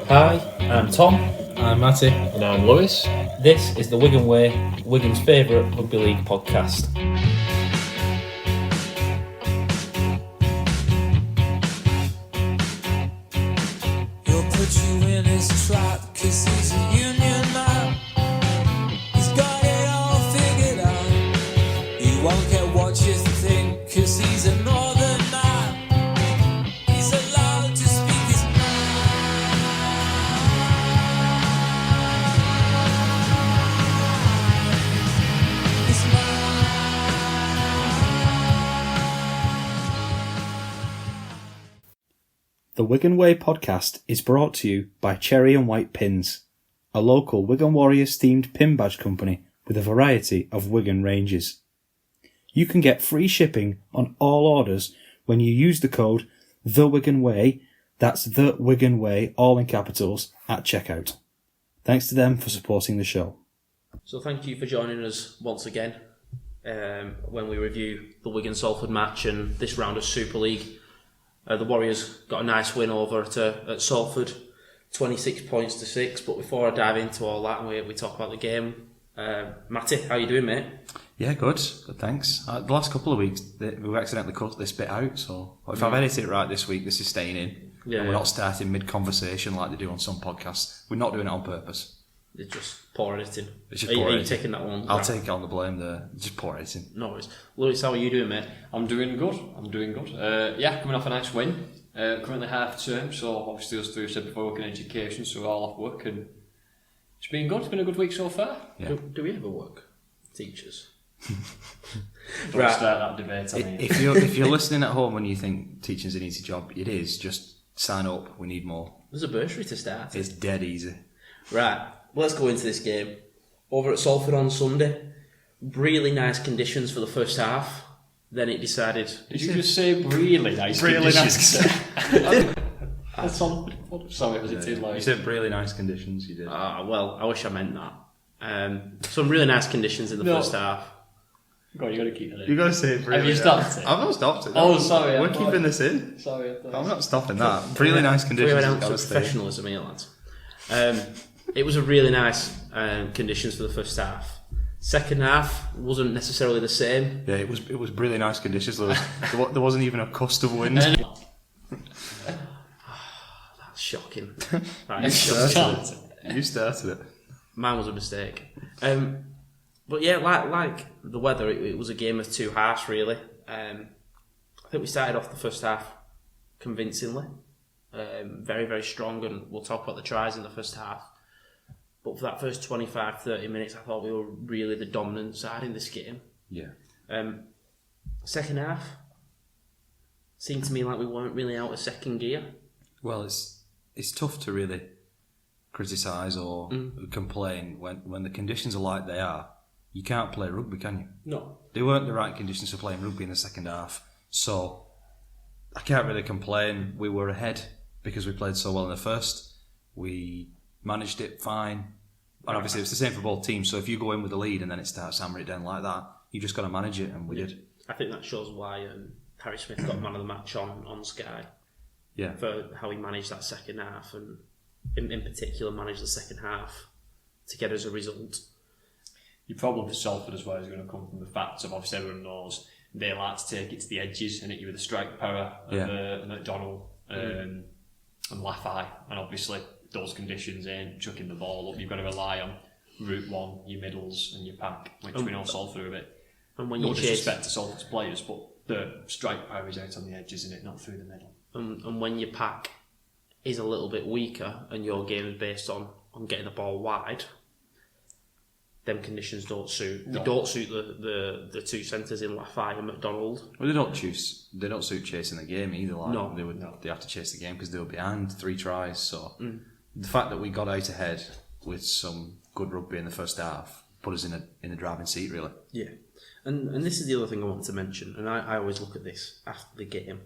Hi, I'm Tom. I'm Matty. And I'm Lewis. This is the Wigan Way, Wigan's favourite rugby league podcast. He'll put you in his trap, 'cause he's a union man. He's got it all figured out. He won't care what you think, 'cause he's a northern man. He's allowed to speak his mind. His mind. The Wigan Way podcast is brought to you by Cherry and White Pins, a local Wigan Warriors themed pin badge company with a variety of Wigan ranges. You can get free shipping on all orders when you use the code THEWIGANWAY, that's The Wigan Way, all in capitals, at checkout. Thanks to them for supporting the show. So thank you for joining us once again when we review the Wigan-Salford match and this round of Super League. The Warriors got a nice win over at Salford, 26 points to 6. But before I dive into all that and we talk about the game, Matty, how you doing, mate? Yeah, good, thanks. The last couple of weeks, we've accidentally cut this bit out, so if I've edited it right this week, this is staying in. Yeah, and we're not starting mid-conversation like they do on some podcasts. We're not doing it on purpose. It's just poor editing. It's just Are poor you editing. taking that one? I'll Right. take on the blame there. Just poor editing. No worries. Lewis, how are you doing, mate? I'm doing good. Yeah, coming off a nice win. Currently half term, so obviously as Stu said before, working in education, so we're all off work, and it's been good. It's been a good week so far. Yeah. Do we ever work? Teachers. Don't Right. start that debate. I mean, If you're listening at home and you think teaching's an easy job, it is. Just sign up. We need more. There's a bursary to start. It's dead easy. Right, let's go into this game. Over at Salford on Sunday, really nice conditions for the first half. Then it decided... did you just say really nice? Really conditions? That's on. Sorry, was it too You loud? said really nice conditions. You did. well, I wish I meant that. Some really nice conditions in the first half. Go on, you got to keep it in. You got to say really. Have you stopped it? I've not stopped it. Oh, sorry. We're keeping this in. Sorry. I'm not stopping that. Really nice We conditions. went has out gotta to stay. professionalism here, lads. It was a really nice conditions for the first half. Second half wasn't necessarily the same. Yeah, it was really nice conditions. There wasn't even a gust of wind. That's shocking. That is shocking. You started it. Mine was a mistake. But yeah, like the weather, it was a game of two halves, really. I think we started off the first half convincingly. Very, very strong, and we'll talk about the tries in the first half. But for that first 25, 30 minutes, I thought we were really the dominant side in this game. Yeah. Second half seemed to me like we weren't really out of second gear. Well, it's tough to really criticise or complain when the conditions are like they are. You can't play rugby, can you? No. They weren't the right conditions for playing rugby in the second half. So I can't really complain. We were ahead because we played so well in the first. We managed it fine. And obviously it's the same for both teams. So if you go in with a lead and then it starts hammering it down like that, you just got to manage it, and we did. I think that shows why Harry Smith got man of the match on Sky. Yeah. For how he managed that second half, and in particular managed the second half to get us a result. Your problem for Salford as well is going to come from the fact of obviously everyone knows they like to take it to the edges and hit you with the strike power of McDonald and Laffey, and obviously those conditions ain't chucking the ball up. You've got to rely on route one, your middles and your pack, which we know Salford are a bit. And when no you disrespect to Salford's players, but the strike power is out on the edges, isn't it? Not through the middle. and when your pack is a little bit weaker and your game is based on getting the ball wide, them conditions don't suit. No. They don't suit the two centres in Laffey and McDonald. Well, they don't suit chasing the game either. Like, No. They have to chase the game because they were behind 3 tries. So the fact that we got out ahead with some good rugby in the first half put us in a driving seat, really. Yeah. And this is the other thing I want to mention, and I always look at this after the game.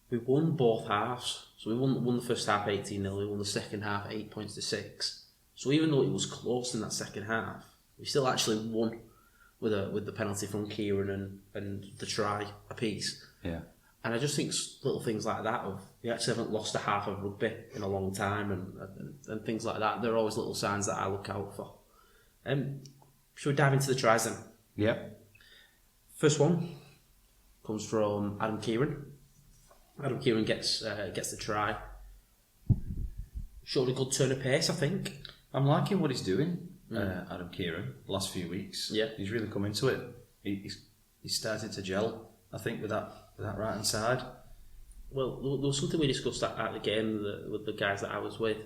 We won both halves. So we won the first half 18-0, we won the second half 8 points to 6. So even though it was close in that second half, we still actually won with the penalty from Kieran and the try apiece. Yeah. And I just think little things like that of we actually haven't lost a half of rugby in a long time and things like that. They're always little signs that I look out for. Should we dive into the tries then? Yeah. First one comes from Adam Kieran. Adam Kieran gets the try. Showed a good turn of pace, I think. I'm liking what he's doing, Adam Kieran, the last few weeks. Yeah. He's really come into it. He's started to gel, I think, with that right hand side. Well, there was something we discussed at the game with the guys that I was with,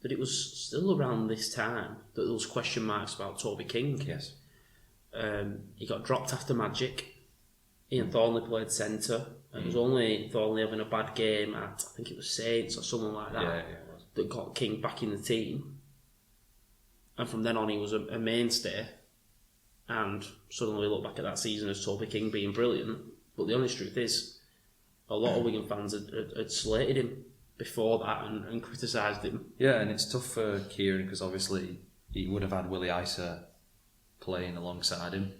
that it was still around this time that there was question marks about Toby King. Yes. He got dropped after Magic. Ian Thornley played centre. It was only Thornley having a bad game at, I think it was Saints or someone like that, Yeah, it was. that got King back in the team. And from then on he was a mainstay. And suddenly we look back at that season as Toby King being brilliant. But the honest truth is, a lot of Wigan fans had slated him before that and criticised him. Yeah, and it's tough for Kieran because obviously he would have had Willie Isa playing alongside him.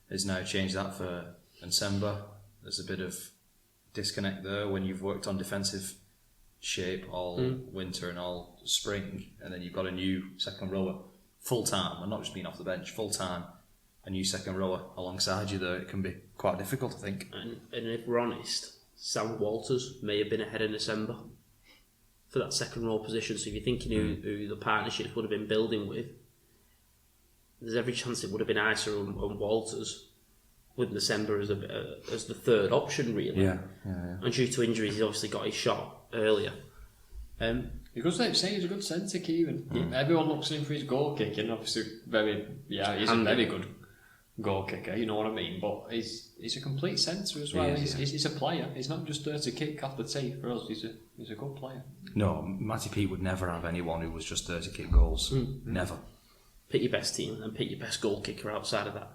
He's now changed that for Nsemba. There's a bit of disconnect there when you've worked on defensive shape all winter and all spring, and then you've got a new second rower full time, and not just being off the bench, full time, a new second rower alongside you there. It can be quite difficult, I think. And if we're honest, Sam Walters may have been ahead of December for that second row position. So if you're thinking who the partnerships would have been building with, there's every chance it would have been Isa and Walters, with December as the third option, really. Yeah. And due to injuries, he's obviously got his shot earlier. Because they say he's a good centre, Kieran. Everyone looks at him for his goal kicking. Obviously, he's a very good goal kicker. You know what I mean? But he's a complete centre as well. He's a player. He's not just there to kick off the tee for us. He's a good player. No, Matty P would never have anyone who was just there to kick goals. Never. Pick your best team and pick your best goal kicker outside of that.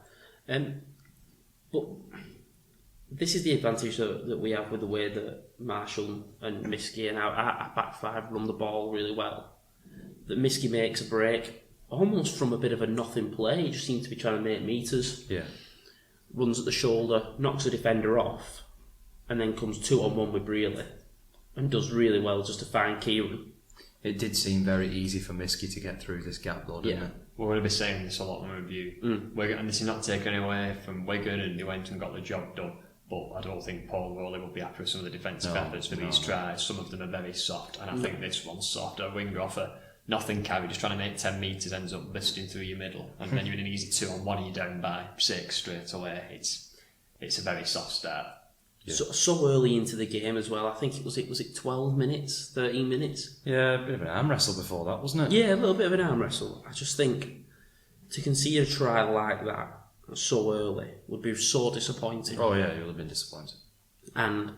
But this is the advantage that we have with the way that Marshall and Miskey and our back five run the ball really well. That Miskey makes a break almost from a bit of a nothing play. He just seems to be trying to make metres. Yeah. Runs at the shoulder, knocks the defender off, and then comes 2-on-1 with Brearley and does really well just to find Kieran. It did seem very easy for Miskey to get through this gap though, didn't it? We're going to be saying this a lot in review. And this is not taken away from Wigan, and they went and got the job done. But I don't think Paul Rowley will be happy with some of the defensive efforts for these tries. Some of them are very soft, and I think this one's soft. A winger off a nothing carry, just trying to make 10 metres, ends up busting through your middle, and then you're in an easy 2-on-1 and you're down by 6 straight away. It's a very soft start. Yeah. So early into the game as well. I think it was 12 minutes, 13 minutes. Yeah, a bit of an arm wrestle before that, wasn't it? Yeah, a little bit of an arm wrestle. I just think to concede a try like that so early would be so disappointing. Oh yeah, you would have been disappointed. And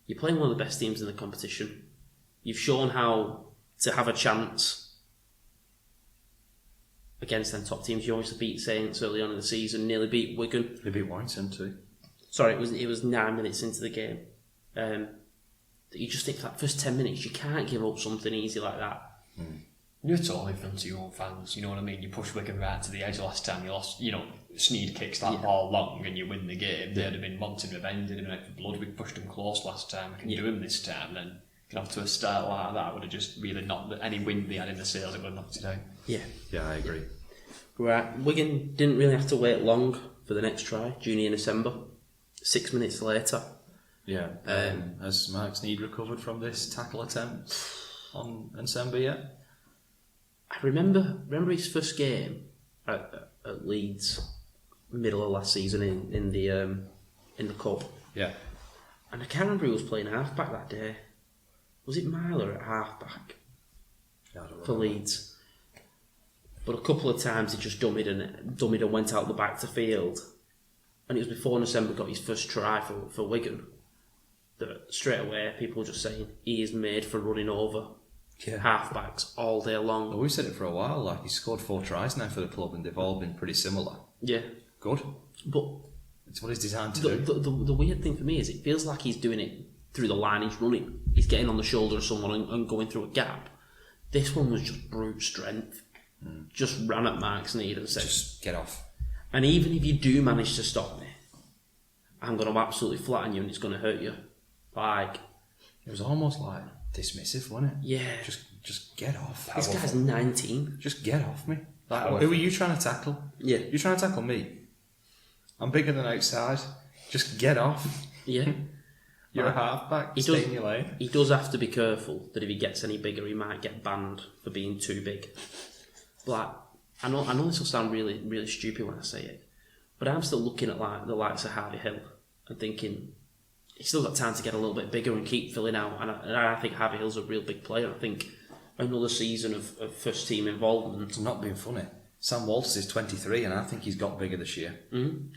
you're playing one of the best teams in the competition. You've shown how to have a chance against them top teams. You obviously beat Saints early on in the season, nearly beat Wigan. They beat Warrington too. Sorry, it was 9 minutes into the game. You just think for that first 10 minutes, you can't give up something easy like that. You're totally in front of your own fans, you know what I mean? You pushed Wigan right to the edge last time you lost, Sneed kicks that ball long and you win the game. They'd have been wanting revenge, they'd have been out for blood. We pushed them close last time, we can do them this time. Then get off to a start like that, would have just really knocked any wind they had in the sails, it would have knocked it out. Yeah, I agree. Right, Wigan didn't really have to wait long for the next try, Junior December. 6 minutes later. Yeah. Has Mark Sneed recovered from this tackle attempt on Nsemba yet? I remember his first game at Leeds, middle of last season in the cup. Yeah. And I can't remember who was playing halfback that day. Was it Myler at halfback for Leeds? But a couple of times he just dummied and went out the back to field. And it was before Nsemba got his first try for Wigan that straight away people were just saying he is made for running over halfbacks all day long. Well, we've said it for a while, like he's scored 4 tries now for the club and they've all been pretty similar. Yeah. Good. But it's what he's designed to do. The weird thing for me is it feels like he's doing it through the line he's running. He's getting on the shoulder of someone and going through a gap. This one was just brute strength. Just ran at Mark Sneed and said, just get off. And even if you do manage to stop me, I'm going to absolutely flatten you and it's going to hurt you. Like, it was almost like dismissive, wasn't it? Yeah. Just get off. This guy's 19. Just get off me. Like, who are you trying to tackle? Yeah. You're trying to tackle me. I'm bigger than outside. Just get off. Yeah. You're a halfback. Stay in your lane. He does have to be careful that if he gets any bigger, he might get banned for being too big. Like, I know this will sound really, really stupid when I say it, but I'm still looking at like the likes of Harvey Hill and thinking he's still got time to get a little bit bigger and keep filling out. And I think Harvey Hill's a real big player. I think another season of first team involvement. I'm not being funny. Sam Walters is 23, and I think he's got bigger this year. Mm-hmm.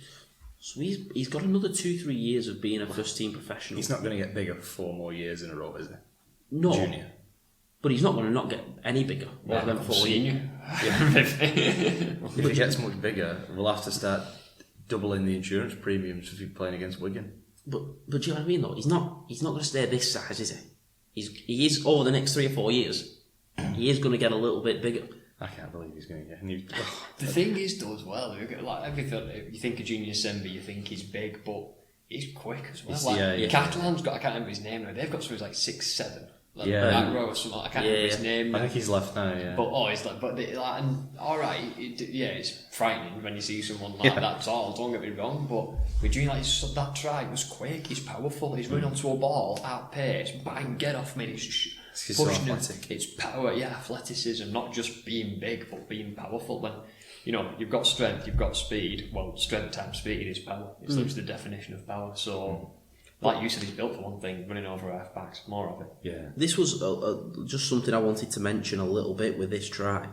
So he's got another 2-3 years of being a first team professional. He's not going to get bigger for 4 more years in a row, is he? No. Junior. But he's not going to not get any bigger than 4 years. If he gets much bigger, we'll have to start doubling the insurance premiums if he's playing against Wigan. But do you know what I mean though? He's not going to stay this size, is he? He is over the next 3 or 4 years. He is going to get a little bit bigger. I can't believe he's going to get a new. The thing is, though, as well, like everything, you think of Junior Sember, you think he's big, but he's quick as well. Catalan's got, I can't remember his name now. They've got something like 6'7". Like back row or something. I can't remember his name. I think he's left now. Yeah. But he's like, and all right, it's frightening when you see someone like that tall. Don't get me wrong, but with Junior, like, that try was quick. He's powerful. He's running onto a ball at pace, bang, get off me. He's so athletic. It's power, athleticism, not just being big, but being powerful. When you've got strength, you've got speed. Well, strength times speed is power. It's literally the definition of power. So, like you said, he's built for one thing, running over half-backs, more of it. Yeah. This was just something I wanted to mention a little bit with this try,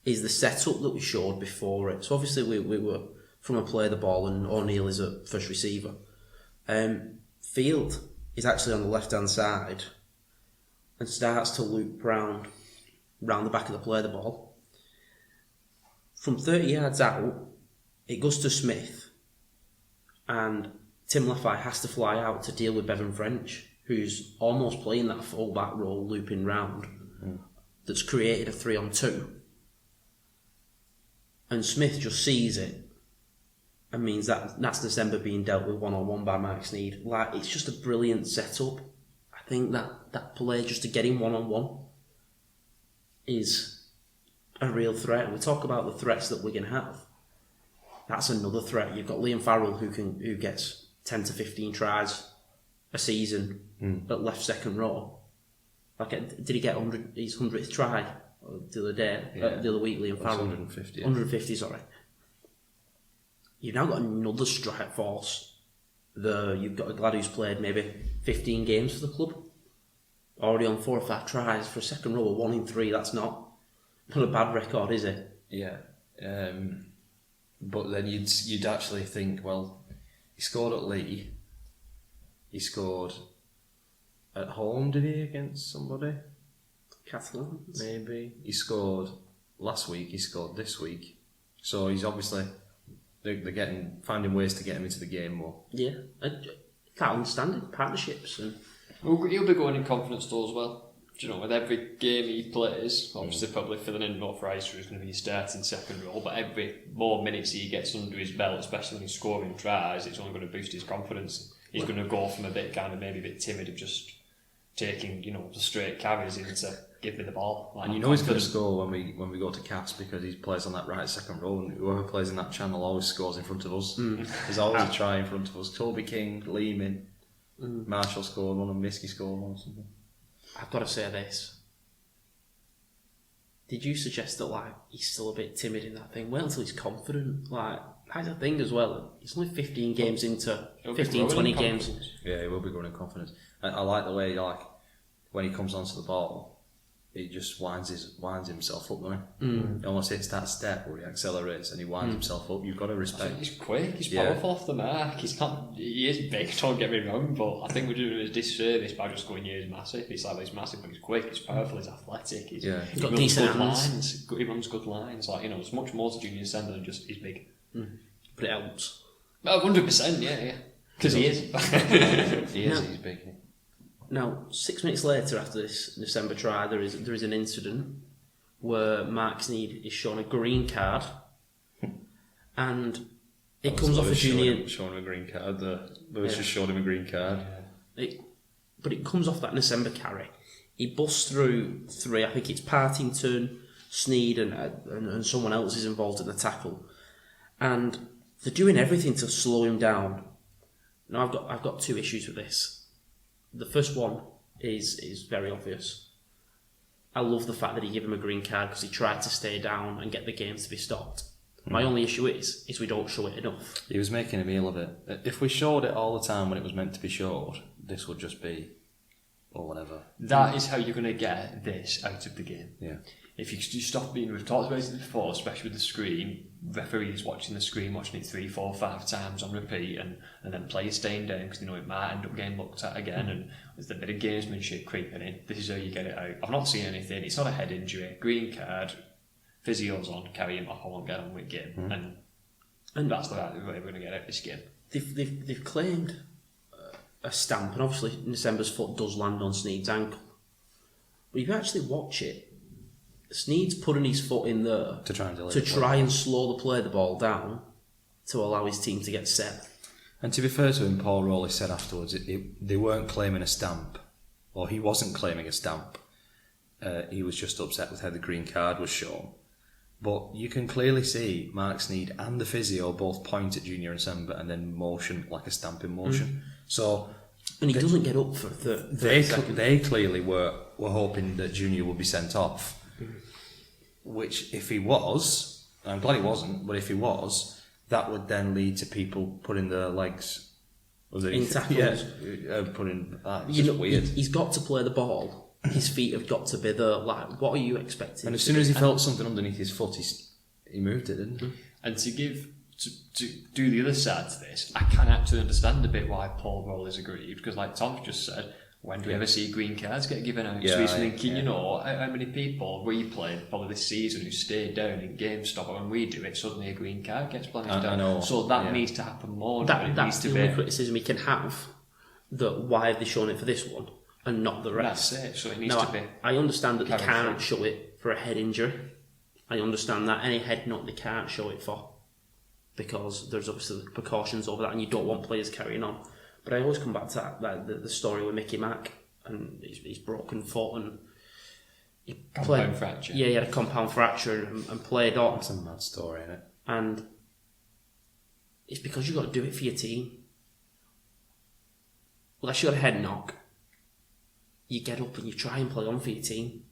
is the setup that we showed before it. So obviously we were from a play the ball and O'Neill is a first receiver. Field is actually on the left-hand side and starts to loop round the back of the play the ball. From 30 yards out, it goes to Smith and Tim Lafay has to fly out to deal with Bevan French, who's almost playing that full-back role, looping round, that's created a 3-on-2. And Smith just sees it and means that's December being dealt with one-on-one by Mike Sneed. Like, it's just a brilliant setup. I think that play, just to get him one-on-one, is a real threat. And we talk about the threats that Wigan have. That's another threat. You've got Liam Farrell who gets 10 to 15 tries a season at left second row. Like, did he get his 100th try the other day? The other week, Liam Farrell. 150. 150, sorry. You've now got another strike force. You've got a lad who's played maybe 15 games for the club. Already on 4 or 5 tries for a second row, 1 in 3. That's not a bad record, is it? Yeah. But then you'd actually think, well, he scored at Lee. He scored at home, did he, against somebody? Catalans? Maybe. He scored last week, he scored this week. So he's obviously, they're finding ways to get him into the game more. Yeah. I can't understand it. Partnerships. And he'll be going in confidence though as well. Do you know, with every game he plays, obviously probably filling in more for Icer is going to be starting second role, but every more minutes he gets under his belt, especially when he's scoring tries, it's only going to boost his confidence. He's going to go from a bit kind of maybe a bit timid of just taking, the straight carries into give me the ball. Like, and he's going to score when we go to Cass because he plays on that right second row, and whoever plays in that channel always scores in front of us. There's always a try in front of us. Toby King, Lehman, Marshall scored one, and Miskey scored one or something. I've got to say this. Did you suggest that he's still a bit timid in that thing? Well, until he's confident. That's the thing as well. He's only 15 games into 15, 20 games. Yeah, he will be growing in confidence. I like the way when he comes onto the ball, he just winds himself up, doesn't he? He almost hits that step where he accelerates and he winds himself up. You've got to respect. He's quick, he's powerful off the mark. He is big, don't get me wrong, but I think we're doing him a disservice by just going, he's massive. It's like, he's massive, but he's quick, he's powerful, he's athletic. He's got decent good hands. lines. He runs good lines. There's much more to Junior Sender than just he's big. But it helps. 100%, yeah. Because he is. He's big. Now, 6 minutes later after this December try, there is an incident where Mark Sneed is shown a green card, and It comes off a junior. Showing him a green card. Lewis just showed him a green card. But it comes off that December carry. He busts through 3. I think it's Partington, Sneed, and someone else is involved in the tackle, and they're doing everything to slow him down. Now I've got 2 issues with this. The first one is very obvious. I love the fact that he gave him a green card because he tried to stay down and get the game to be stopped. My only issue is we don't show it enough. He was making a meal of it. If we showed it all the time when it was meant to be showed, this would just be, or whatever. That is how you're going to get this out of the game. Yeah. If you stop being, we've talked about it before, especially with the screen, referees watching the screen, watching it 3, 4, 5 times on repeat, and then players staying down because they know it might end up getting looked at again, and there's a bit of gamesmanship creeping in. This is how you get it out. I've not seen anything. It's not a head injury. Green card, physio's on, carry him off, I won't get on with game. And that's the way we're going to get out this game. They've claimed a stamp, and obviously December's foot does land on Sneed's ankle. But if you actually watch it, Sneed's putting his foot in there to try and slow the ball down to allow his team to get set. And to be fair to him, Paul Rowley said afterwards they weren't claiming a stamp, or he wasn't claiming a stamp. He was just upset with how the green card was shown. But you can clearly see Mark Sneed and the physio both point at Junior December and then motion like a stamping motion. So, and he doesn't get up for 30 seconds. They clearly were hoping that Junior would be sent off. Which, if he was, I'm glad he wasn't, but if he was, that would then lead to people putting their legs in tackles. Yeah, putting it's just weird. He's got to play the ball. His feet have got to be there. Like, what are you expecting? And as soon as he felt something underneath his foot, he moved it, didn't he? And to do the other side to this, I can actually understand a bit why Paul Rowley's aggrieved, because like Tom's just said, when do we ever see green cards get given out? So he's thinking, you know, how many people replayed probably this season who stayed down in GameStop, and when we do it, suddenly a green card gets blanched down. I know. So that needs to happen more. That's the only criticism we can have, that why have they shown it for this one and not the rest? That's it, so it needs to be. I understand that they can't show it for a head injury. I understand that. Any head knock they can't show it for, because there's obviously precautions over that and you don't want players carrying on. But I always come back to that the story with Mickey Mack and his broken foot and compound fracture. Yeah, he had a compound fracture and played on. That's a mad story, isn't it? And it's because you've got to do it for your team. Unless you got a head knock, you get up and you try and play on for your team.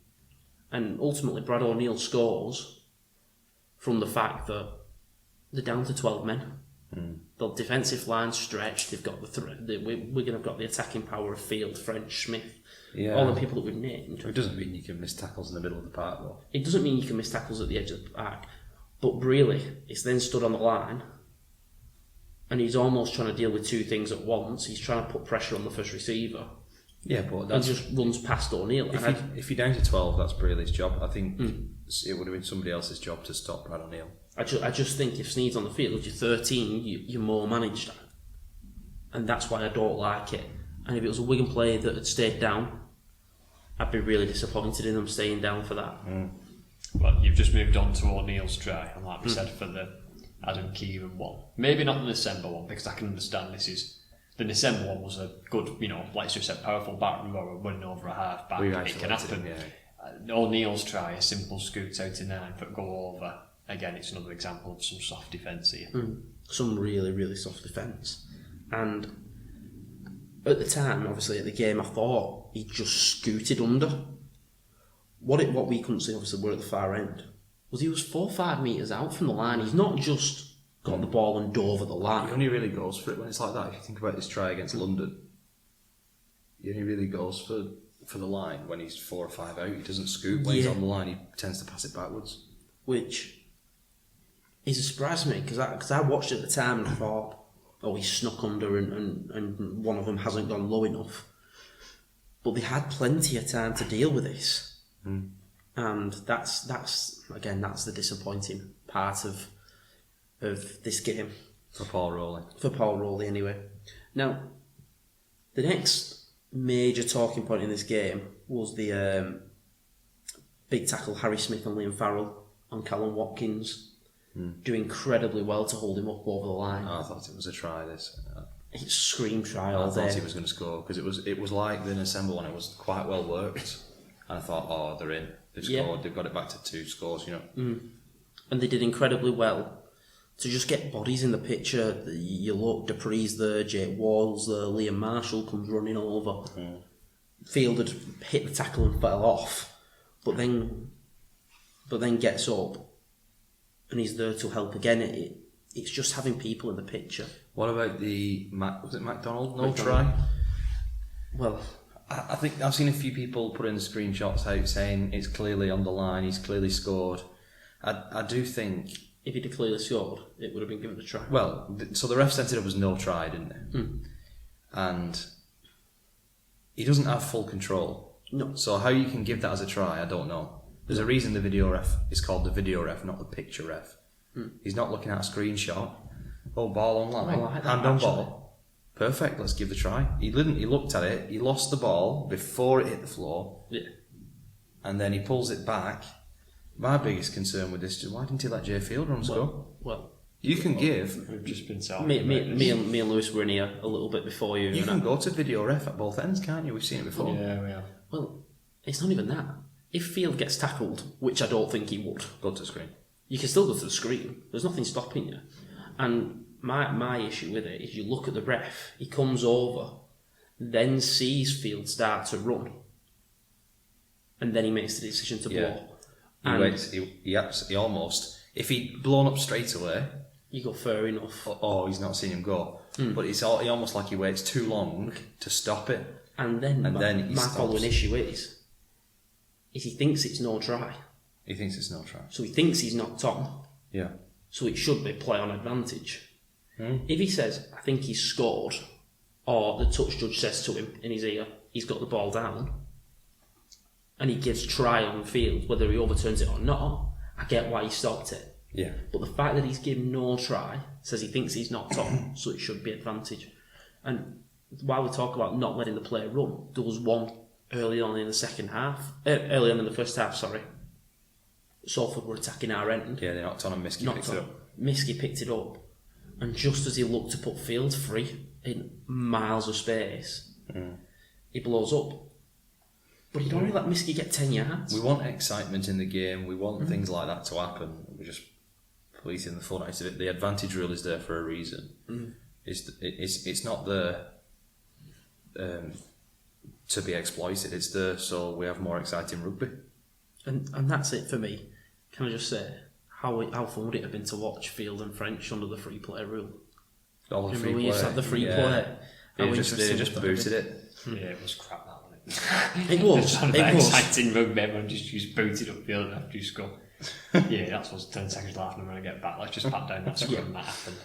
And ultimately, Brad O'Neill scores from the fact that they're down to 12 men. The defensive line stretched. They've got we're going to have got the attacking power of Field, French, Smith, all the people that we've named. It doesn't mean you can miss tackles in the middle of the park, though. It doesn't mean you can miss tackles at the edge of the park, but really, it's then stood on the line, and he's almost trying to deal with 2 things at once. He's trying to put pressure on the first receiver. Yeah, but and just runs past O'Neill. If you're down to 12, that's Brayley's job. I think it would have been somebody else's job to stop Brad O'Neill. I just think if Sneed's on the field, you're 13, you're more managed. And that's why I don't like it. And if it was a Wigan player that had stayed down, I'd be really disappointed in them staying down for that. Well, you've just moved on to O'Neill's try, and like we said, for the Adam Kieran one. Maybe not the December one, because I can understand the December one was a good, like you said, powerful battering rower running over a half back. It can happen. O'Neill's try, a simple scoot out to 9 foot go over. Again, it's another example of some soft defence here. Some really, really soft defence. And at the time, obviously, at the game, I thought he just scooted under. What we couldn't see, obviously, we're at the far end, was he was 4 or 5 metres out from the line. He's not just got the ball and dove at the line. He only really goes for it when it's like that. If you think about this try against London, he only really goes for the line when he's 4 or 5 out. He doesn't scoot. When he's on the line, he tends to pass it backwards. Which is a surprise to me, because I watched it at the time and I thought, oh, he snuck under and one of them hasn't gone low enough. But they had plenty of time to deal with this. And that's the disappointing part of this game. For Paul Rowley. For Paul Rowley, anyway. Now, the next major talking point in this game was the big tackle Harry Smith and Liam Farrell on Callum Watkins. do incredibly well to hold him up over the line. I thought it was a try. This. It's scream try I all thought day. he was going to score because it was like the December one. It was quite well worked, and I thought, oh, they're in. They've scored. They've got it back to 2 scores. And they did incredibly well to just get bodies in the picture. You look, Dupree's there, Jake Ward's there, Liam Marshall comes running over. Field had hit the tackle and fell off, but then gets up and he's there to help again. It's just having people in the picture. What about was it McDonald? No try? Well, I think I've seen a few people put in screenshots out saying it's clearly on the line, he's clearly scored. I do think... if he'd have clearly scored, it would have been given a try. Well, so the ref sent it up as no try, didn't they? And he doesn't have full control. No. So how you can give that as a try, I don't know. There's a reason the video ref is called the video ref, not the picture ref. He's not looking at a screenshot. Oh, ball online, I like that, hand on actually. ball. Perfect, let's give the try. He didn't. He looked at it, he lost the ball before it hit the floor, and then he pulls it back. My biggest concern with this is why didn't he let Jay Field run score? Well, You can give. We've just been selling. me and Lewis were in here a little bit before you. You can go to video ref at both ends, can't you? We've seen it before. Yeah, we have. Well, it's not even that. If Field gets tackled, which I don't think he would, Go to screen. you can still go to the screen. There's nothing stopping you. And my issue with it is you look at the ref, he comes over, then sees Field start to run, and then he makes the decision to blow. He waits. He almost. If he'd blown up straight away, You go fair enough. or he's not seen him go. But he almost like he waits too long to stop it. And then he my stops. following issue is he thinks it's no try. He thinks it's no try. So he thinks he's knocked on. Yeah. So it should be play on advantage. If he says, I think he's scored, or the touch judge says to him in his ear, he's got the ball down, and he gives try on the field, whether he overturns it or not, I get why he stopped it. Yeah. But the fact that he's given no try says he thinks he's knocked on, so it should be advantage. And while we talk about not letting the player run, there was one early on in the first half, sorry. Salford were attacking our end. Yeah, they knocked on and Miskey picked it up. Miskey picked it up, and just as he looked to put Field free in miles of space, he blows up. But he'd only let Miskey get 10 yards. We want excitement in the game. We want things like that to happen. We're just policing the fun out of it. The advantage rule is there for a reason. It's not there to be exploited. It's there so we have more exciting rugby. And that's it for me. Can I just say, how fun would it have been to watch Field and French under the free play rule? All the Remember free we play. used to have the free play? How They interesting just would that booted have it. Yeah, it was crap, that one. It was. It was It was. exciting rugby. Everyone just booted up field after you score. Yeah, that's what's 10 seconds left, and when I get back, let's just pat down that scrum. That happened.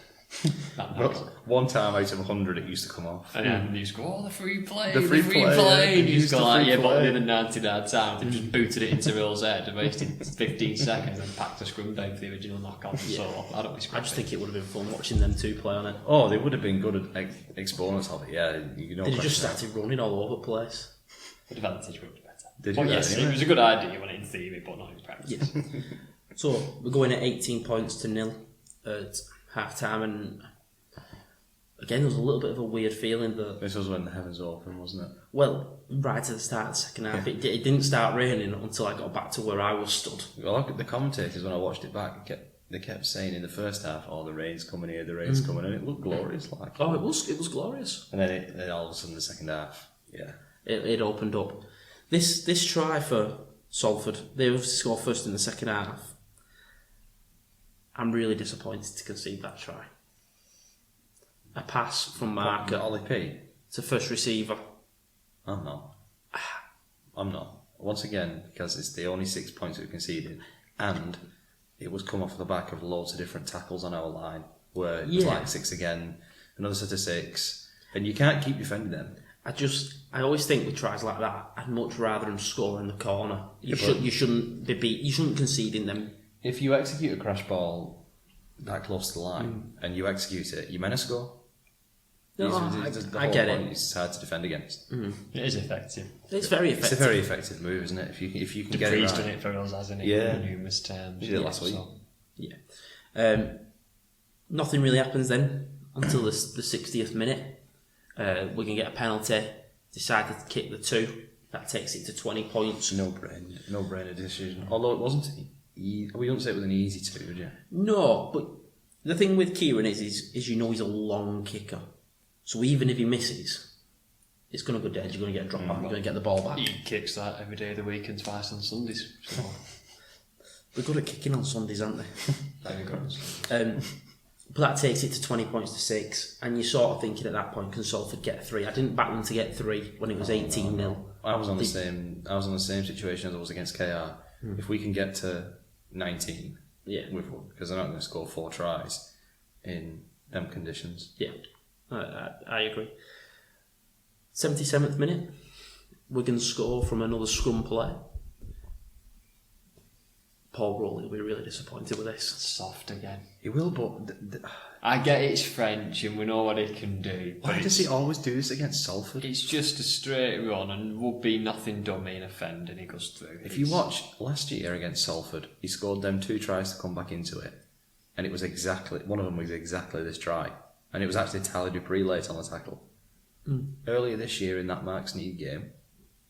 But one time out of 100 it used to come off. And then you just go, oh, the free play, The free play, yeah. And you just go The like, free yeah, but play. in the 99 times, they just booted it into Will's head and wasted 15 seconds and packed the scrum down for the original knock-on. Yeah. So I don't be I scrappy. just think it would have been fun watching them two play on it. Oh, they would have been good at exponents of it, yeah. You know, They just started running all over the place. The advantage would be better. They do But that yes, anyway. it was a good idea when it in theory, but not in practice. Yes. So we're going at 18 points to 0 at half time, and again there was a little bit of a weird feeling that, This was when the heavens opened, wasn't it? well, right at the start of the second half, it didn't start raining until I got back to where I was stood. Well, look at the commentators when I watched it back. They kept saying in the first half, "Oh, the rain's coming here, the rain's coming," and it looked glorious, like. Oh, it was glorious. And then all of a sudden, the second half, yeah. It opened up. This try for Salford, they obviously scored first in the second half. I'm really disappointed to concede that try. A pass from Marker Ollie P. to first receiver. I'm not. Once again, because it's the only 6 points we've conceded, and it was come off the back of loads of different tackles on our line, where it was Yeah. like 6 again, another set of 6, and you can't keep defending them. I always think with tries like that, I'd much rather them score in the corner. You Yeah, but- shouldn't concede in them. If you execute a crash ball that close to the line and you execute it, you meant to score. No, The I whole get point it. is hard to defend against. It is effective. It's very It's effective. a very effective move, isn't it? If you can get it Dupree's right. done it for us, hasn't it? Yeah. Numerous times. He did it last week. Yeah. Nothing really happens then until the 60th minute. We're going to get a penalty, decide to kick the 2. That takes it to 20 points. No brainer decision. Although it wasn't we wouldn't say it was an easy 2, would you? No, but the thing with Kieran is he's a long kicker. So even if he misses, it's going to go dead. You're going to get a drop back. You're going to get the ball back. He kicks that every day of the week and twice on Sundays. So. They're good at kicking on Sundays, aren't they? There you go. But that takes it to 20 points to 6, and you're sort of thinking at that point, can Salford get 3? I didn't back them to get 3 when it was 18-0. I was on the same situation as I was against KR. If we can get to 19, because they're not going to score 4 tries in them conditions. Yeah, I agree. 77th minute, Wigan score from another scrum play. Paul Rowley will be really disappointed with this. Soft again. He will, but I get it's French and we know what he can do. Why does he always do this against Salford? It's just a straight run and would be nothing dummy and offend, and he goes through. If you watch last year against Salford, he scored them 2 tries to come back into it, and it was one of them was exactly this try, and it was actually Tyler Dupree late on the tackle. Earlier this year in that Mark Sneed game,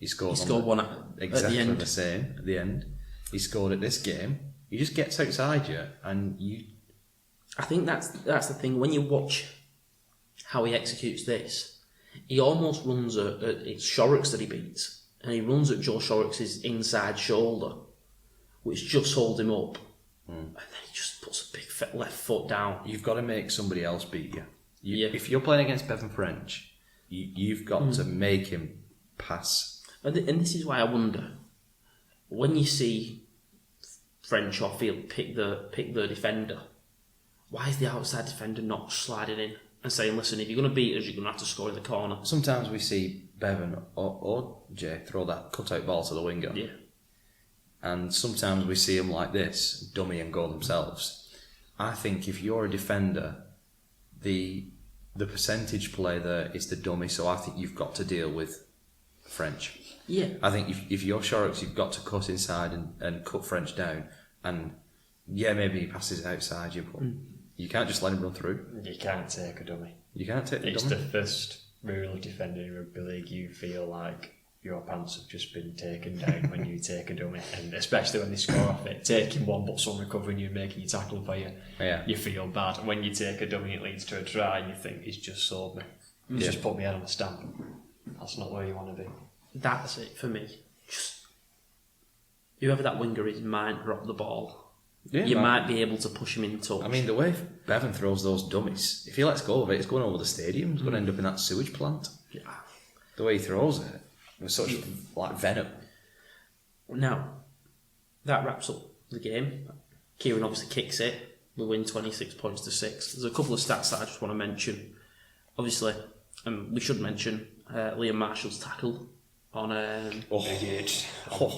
he scored one exactly at the same at the end. He scored at this game. He just gets outside you, and you. I think that's the thing. When you watch how he executes this, he almost runs it's Shorrocks that he beats, and he runs at Joe Shorrocks's inside shoulder, which just holds him up, and then he just puts a big left foot down. You've got to make somebody else beat you. If you're playing against Bevan French, you've got to make him pass. And this is why I wonder, when you see French or Field pick the defender, why is the outside defender not sliding in and saying, listen, if you're going to beat us, you're going to have to score in the corner? Sometimes we see Bevan or Jay throw that cut-out ball to the winger. Yeah. And sometimes we see them like this, dummy and go themselves. I think if you're a defender, the percentage play there is the dummy, so I think you've got to deal with French. Yeah. I think if you're Shorrocks, you've got to cut inside and cut French down. And maybe he passes outside you, but you can't just let him run through. You can't take a dummy. You can't take the It's dummy. the first rule of defending in rugby league. You feel like your pants have just been taken down when you take a dummy, and especially when they score off it. Taking one but someone recovering you and making you tackle for you, you feel bad. When you take a dummy, it leads to a try, and you think, he's just sold me. He's just put me head on a stamp. That's not where you want to be. That's it for me. Just whoever that winger is might drop the ball. Yeah, you might be able to push him in touch. I mean, the way Bevan throws those dummies, if he lets go of it, it's going over the stadium. It's going to end up in that sewage plant. Yeah. The way he throws it, with such like venom. Now, that wraps up the game. Kieran obviously kicks it. We win 26 points to 6. There's a couple of stats that I just want to mention. Obviously, we should mention Liam Marshall's tackle on Big hits.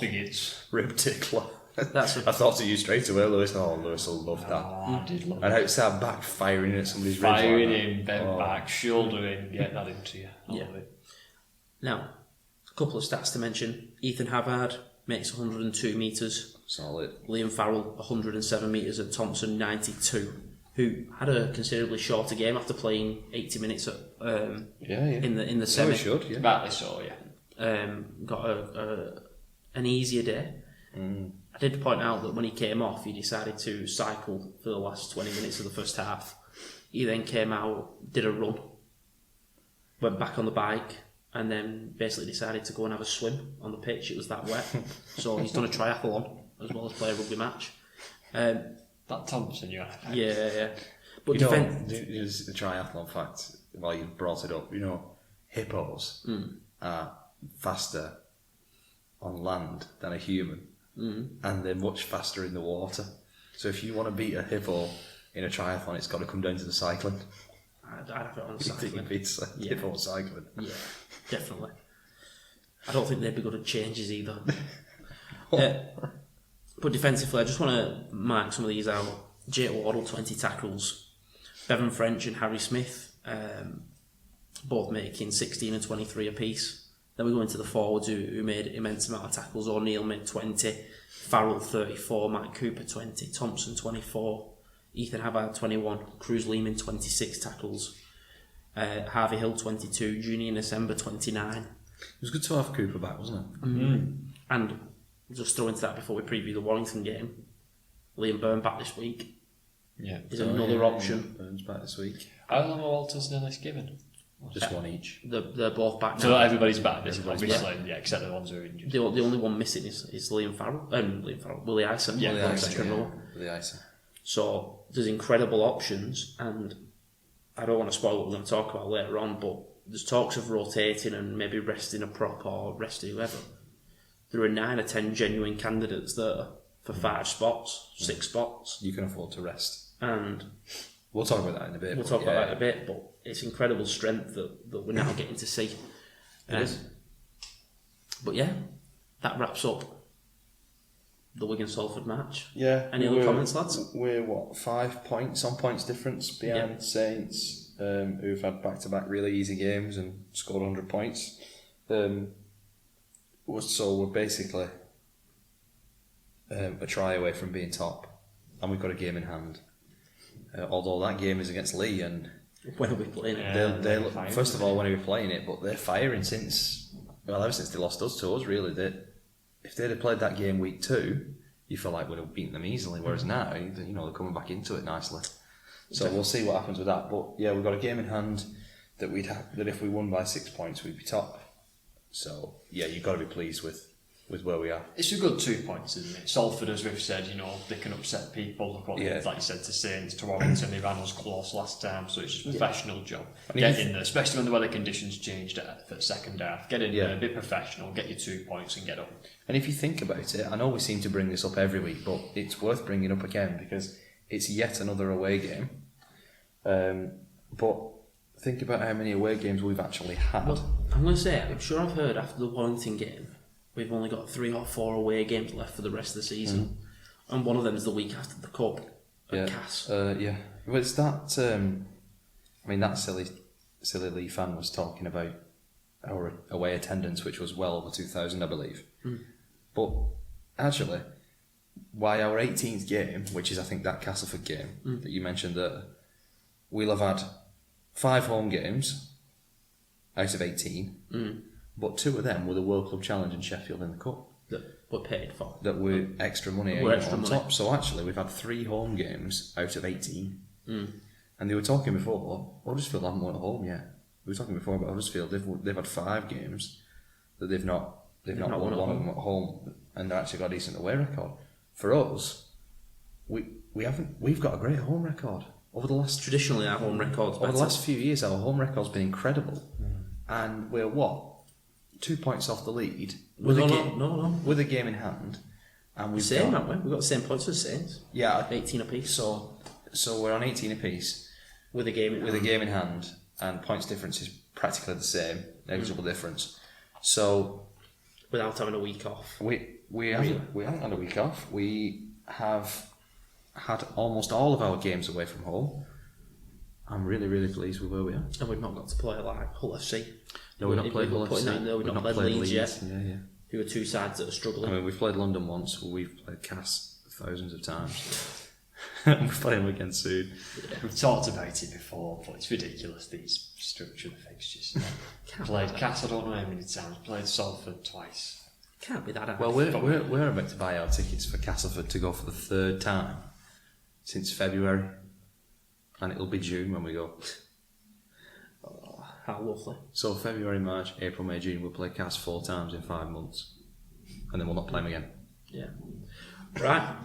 Big hits. Rib tickler. I thought of you straight away, Lewis. Oh, Lewis will love that. I did love And it. outside back firing at somebody's ribs. Firing like in, bent back, shoulder in, get that into you. I Yeah. love it. Now, a couple of stats to mention. Ethan Havard makes 102 metres. Solid. Liam Farrell 107 metres, and Thompson 92, who had a considerably shorter game after playing 80 minutes at, in the So semi. he should, yeah. Badly so, yeah. Got an easier day. I did point out that when he came off, he decided to cycle for the last 20 minutes of the first half. He then came out, did a run, went back on the bike, and then basically decided to go and have a swim on the pitch. It was that wet. So he's done a triathlon as well as play a rugby match. That Thompson, yeah. Yeah. But You know, here's the triathlon fact, while you brought it up, hippos are faster on land than a human, and they're much faster in the water. So if you want to beat a hippo in a triathlon, it's got to come down to the cycling. I'd have it on You think cycling. it beats a hippo cycling? Yeah, definitely. I don't think they'd be good at changes either. But defensively, I just want to mark some of these out. Jake Wardle, 20 tackles. Bevan French and Harry Smith, both making 16 and 23 apiece. Then we go into the forwards who made immense amount of tackles. O'Neill made 20, Farrell 34, Matt Cooper 20, Thompson 24, Ethan Havard 21, Cruz Lehman 26 tackles, Harvey Hill 22, Junior December 29. It was good to have Cooper back, wasn't it? And just throw into that before we preview the Warrington game, Liam Byrne back this week. Yeah. Is another option. Burns back this week. How long are Walters and Ellis given? Just one each. They're both back now. So everybody's back, Everybody's obviously, except the ones who are injured. The only one missing is Liam Farrell. Willie Isa. Yeah, Willie Willie Isa, Isa, yeah. Willie Isa. So there's incredible options, and I don't want to spoil what we're going to talk about later on, but there's talks of rotating and maybe resting a prop or resting whoever. There are 9 or 10 genuine candidates there for 5 spots, 6 spots. You can afford to rest. And we'll talk about that in a bit. We'll talk about that in a bit, but it's incredible strength that we're now getting to see. It is. But yeah, that wraps up the Wigan-Salford match. Yeah. Any other comments, lads? We're 5 points on points difference behind Saints, who've had back-to-back really easy games and scored 100 points. So we're basically a try away from being top, and we've got a game in hand. Although that game is against Lee, and when are we playing it? they're first of all, when are we playing it? But they're firing ever since they lost us to us. Really, if they'd have played that game week 2, you feel like we'd have beaten them easily. Whereas now, they're coming back into it nicely. So we'll see what happens with that. But yeah, we've got a game in hand that that if we won by 6 points, we'd be top. So yeah, you've got to be pleased with where we are. It's a good 2 points, isn't it? Salford, as we've said, they can upset people. Look what like you said, to Saints, to Warrington, they ran us close last time, so it's just a professional job. Get in there, especially when the weather conditions changed for the second half. Get in there, be professional, get your 2 points and get up. And if you think about it, I know we seem to bring this up every week, but it's worth bringing up again because it's yet another away game. But think about how many away games we've actually had. Well, I'm going to say, I'm sure I've heard after the Warrington game, we've only got 3 or 4 away games left for the rest of the season. And one of them is the week after the Cup at Cass. Yeah. Well, it's that, that silly Lee fan was talking about our away attendance, which was well over 2,000, I believe. But actually, why our 18th game, which is I think that Castleford game that you mentioned there, we'll have had 5 home games out of 18, but 2 of them were the World Club Challenge in Sheffield in the Cup. That were paid for. That were extra money on top. So actually, we've had 3 home games out of 18. And they were talking before, Huddersfield haven't won at home yet. We were talking before about Huddersfield. They've had 5 games that they've not won one of them at home, and they've actually got a decent away record. For us, we've got a great home record. Traditionally, our home record's better. Over the last few years, our home record's been incredible, and we're 2 points off the lead with a game in hand, and we've haven't we? We've got the same points as Saints. Yeah, 18 apiece. So we're on 18 apiece with a game in hand, and points difference is practically the same, negligible difference. So without having a week off, we haven't had a week off. We have had almost all of our games away from home. I'm really, really pleased with where we are. And we've not got to play like Hull FC. No, we've not played Hull FC. We've not played Leeds yet. Yeah. Who are 2 sides that are struggling. I mean, we've played London once, but we've played Cass thousands of times. We're playing them again soon. We've talked about it before, but it's ridiculous, these structural fixtures. Played Cass, I don't know how many times. Played Salford twice. Can't be that hard. Well, we're about to buy our tickets for Castleford to go for the 3rd time since February, and it'll be June when we go. Oh, how lovely. So February, March, April, May, June, we'll play Cass 4 times in 5 months, and then we'll not play them again. Yeah. Right.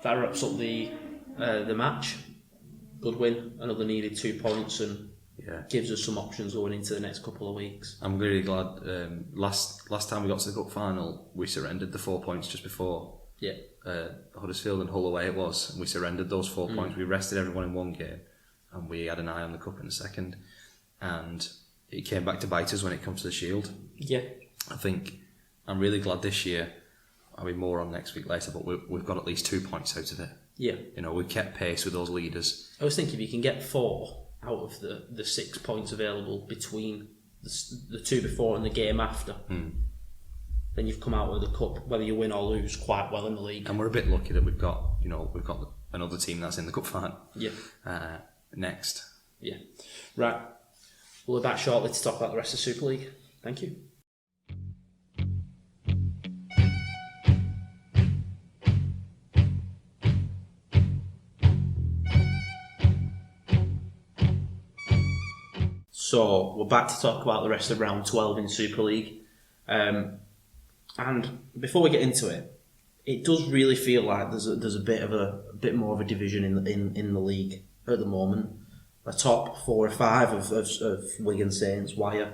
That wraps up the match. Good win, another needed 2 points, and gives us some options going into the next couple of weeks. I'm really glad. Last time we got to the cup final, we surrendered the 4 points just before. Yeah. Huddersfield and Hull away it was, and we surrendered those 4 points. We rested everyone in one game, and we had an eye on the cup in the second, and it came back to bite us when it comes to the Shield. Yeah. I think I'm really glad this year. I'll be more on next week later, but we've got at least 2 points out of it. Yeah. We kept pace with those leaders. I was thinking if you can get 4 out of the 6 points available between the 2 before and the game after, then you've come out of the cup, whether you win or lose, quite well in the league. And we're a bit lucky that we've got another team that's in the cup final. Yeah. Next. Yeah. Right. We'll be back shortly to talk about the rest of the Super League. Thank you. So we're back to talk about the rest of round 12 in Super League. And before we get into it, it does really feel like there's a bit more of a division in the league at the moment. The top 4 or 5 of Wigan, Saints, Wire,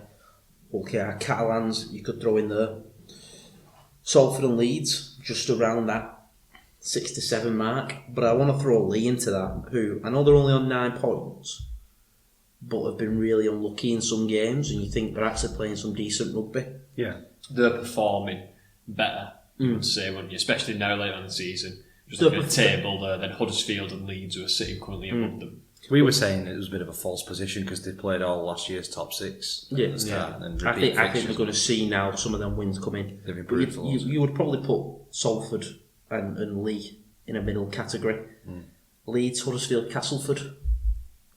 Hull, Catalans, you could throw in there. Salford and Leeds, just around that 6 to 7 mark. But I want to throw Lee into that, who I know they're only on 9 points, but have been really unlucky in some games, and you think they're actually playing some decent rugby. Yeah. They're performing better, you would say, wouldn't you? Especially now later on in the season. Just looking at the table there, then Huddersfield and Leeds who are sitting currently above them. We were saying it was a bit of a false position because they played all last year's top 6. Yeah. And I think they're going to see now some of them wins come in. They've improved a lot. You would probably put Salford and Lee in a middle category. Leeds, Huddersfield, Castleford.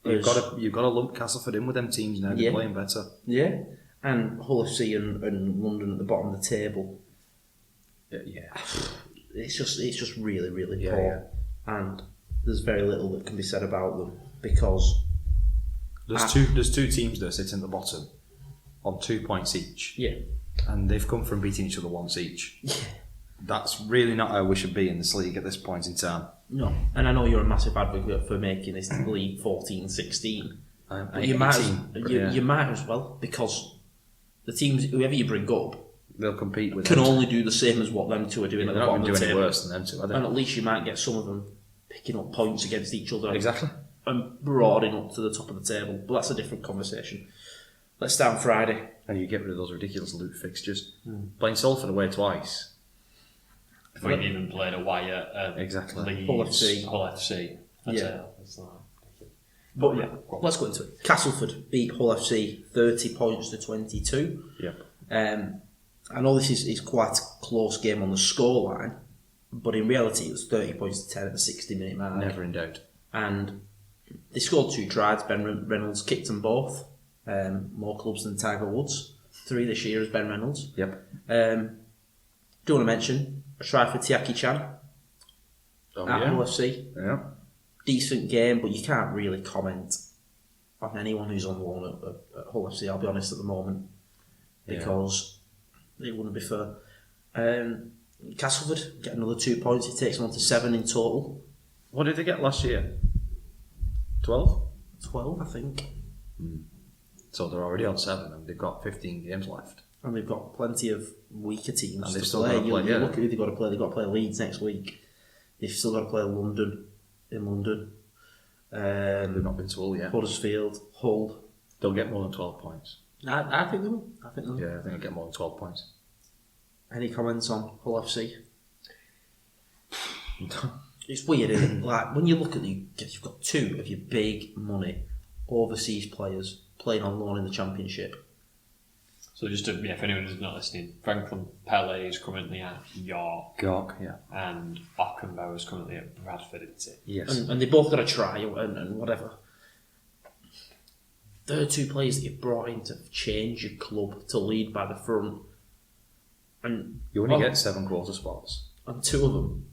You've got to lump Castleford in with them teams now. They're playing better. Yeah, and Hull FC and London at the bottom of the table. Yeah. It's just really, really poor, and there's very little that can be said about them because there's two teams that are sitting at the bottom on 2 points each. Yeah, and they've come from beating each other once each. Yeah. That's really not how we should be in this league at this point in time. No, and I know you're a massive advocate for making this league 14-16. But you might as well, because the teams, whoever you bring up, they'll compete with can them. only do the same as what them two are doing at the bottom of the table. They're not going to do any worse than them two, are they? And at least you might get some of them picking up points against each other. Exactly. And broadening up to the top of the table. But that's a different conversation. Let's start on Friday. And you get rid of those ridiculous loot fixtures. Playing Salford away twice. If we even played a Wire, exactly. Leeds, Hull FC. That's like, but yeah, let's go into it. Castleford beat Hull FC 30 points to 22. Yep. I know this is quite a close game on the scoreline, but in reality it was 30 points to 10 at the 60-minute mark. Never in doubt. And they scored 2 tries. Ben Reynolds kicked them both. More clubs than Tiger Woods. 3 this year as Ben Reynolds. Yep. Do want to mention a try for Tiaki Chan at Hull FC. Yeah. Decent game, but you can't really comment on anyone who's on loan at Hull FC, I'll be honest, at the moment, because it wouldn't be fair. Castleford get another 2 points. It takes them on to 7 in total. What did they get last year? 12? 12, I think. So they're already on 7 and they've got 15 games left. And they've got plenty of weaker teams and they've to still play. got to play. You look at who they've got to play. They've got to play Leeds next week. They've still got to play London in London. They've not been to Hull yet. Huddersfield, Hull. They'll get more than 12 points. I think they will. Yeah, I think they'll get more than 12 points. Any comments on Hull FC? It's weird, isn't it? Like, when you look at you've got 2 of your big money overseas players playing on loan in the Championship. So just to, for anyone who's not listening, Franklin Pele is currently at York, yeah. and Ockenbauer is currently at Bradford, isn't it? Yes. And they both got a try and whatever. They're 2 players that you've brought in to change your club, to lead by the front. And you only get 7 quarter spots. And 2 of them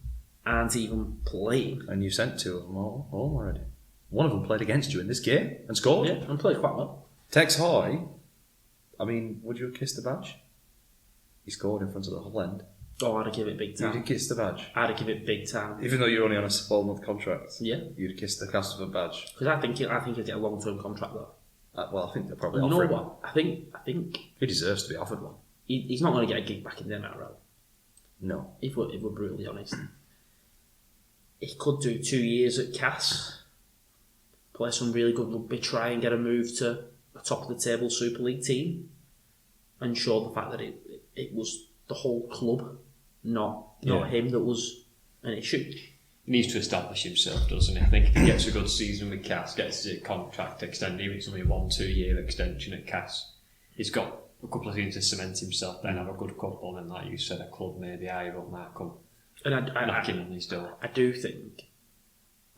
aren't even playing. And you sent 2 of them home already. One of them played against you in this game and scored. Yeah, and played quite well. Tex Hoy, I mean, would you have kissed the badge? He scored in front of the Hull end. Oh, I'd have given it big time. You'd have kissed the badge? I'd have given it big time. Even though you're only on a 12-month contract? Yeah. You'd have kissed the Castleford badge? Because I think he'll get a long-term contract there. Well, I think they'll probably offer him what? one. I think he deserves to be offered one. He's not going to get a gig back in the NRL. No. If we're brutally honest. He could do 2 years at Cass, play some really good rugby, try and get a move to a top-of-the-table Super League team, and show the fact that it was the whole club, not him that was an issue. He needs to establish himself, doesn't he? I think if he gets a good season with Cass, gets his contract extended, even if it's only a 1-2 year extension at Cass, he's got a couple of things to cement himself, then have a good couple, and then, like you said, a club maybe higher up might come. And knocking on his door. I do think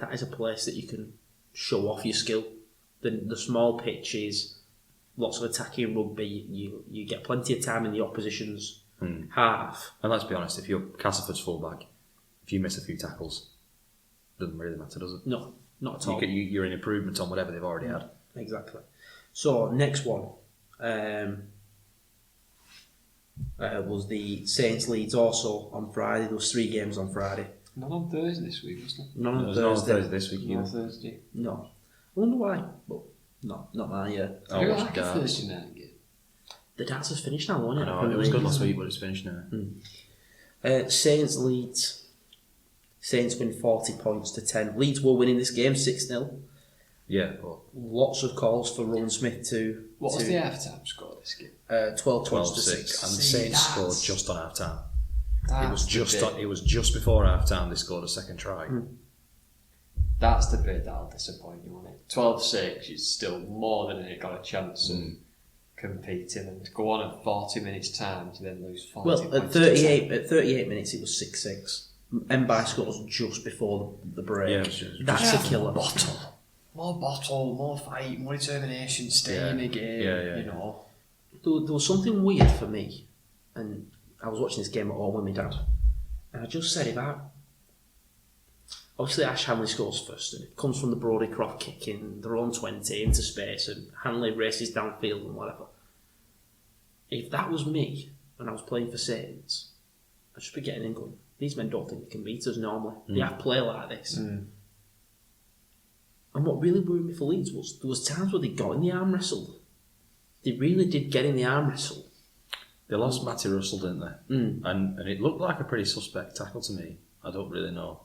that is a place that you can show off your skill. The small pitches, lots of attacking rugby, you get plenty of time in the opposition's half. And let's be honest, if you're Castleford's fullback, if you miss a few tackles, it doesn't really matter, does it? No, not at all. You're an improvement on whatever they've already had. Exactly. So, next one was the Saints Leeds also on Friday. There was 3 games on Friday. Not on Thursday this week, wasn't it? None on Not Thursday. Thursday this week Not on either. Thursday. No. I wonder why. But not mine, yeah. I I watched like a darts. Thursday night game. The dance has finished now, wasn't it? I know, it was good last week, but it's finished now. Saints Leeds. Saints win 40 points to 10. Leeds were winning this game 6-0. Yeah, but Lots of calls for Rowan Smith to. What was the half-time score this game? 12 points to 12-6, 6. and the See, Saints that's- scored just on half time. That's It was just before half time they scored a second try. That's the bit that'll disappoint you on it. 12-6 is still more than it got a chance of competing, and to go on at 40 minutes time to then lose 40 Well, points at to 38 minutes it was 6-6. Mbai scores just before the break. Yeah, it was That's a killer. more bottle, more fight, more determination, stay in the game, Yeah. you know. There was something weird for me, and I was watching this game at home with my dad, and I just said, obviously Ash Hanley scores first, and it comes from the Brodie Croft kick in their own 20 into space, and Hanley races downfield and whatever. If that was me, and I was playing for Saints, I'd just be getting in going, these men don't think they can beat us normally. They have play like this. And what really worried me for Leeds was there was times where they got in the arm wrestle. They really did get in the arm wrestle. They lost Matty Russell, didn't they? And it looked like a pretty suspect tackle to me. I don't really know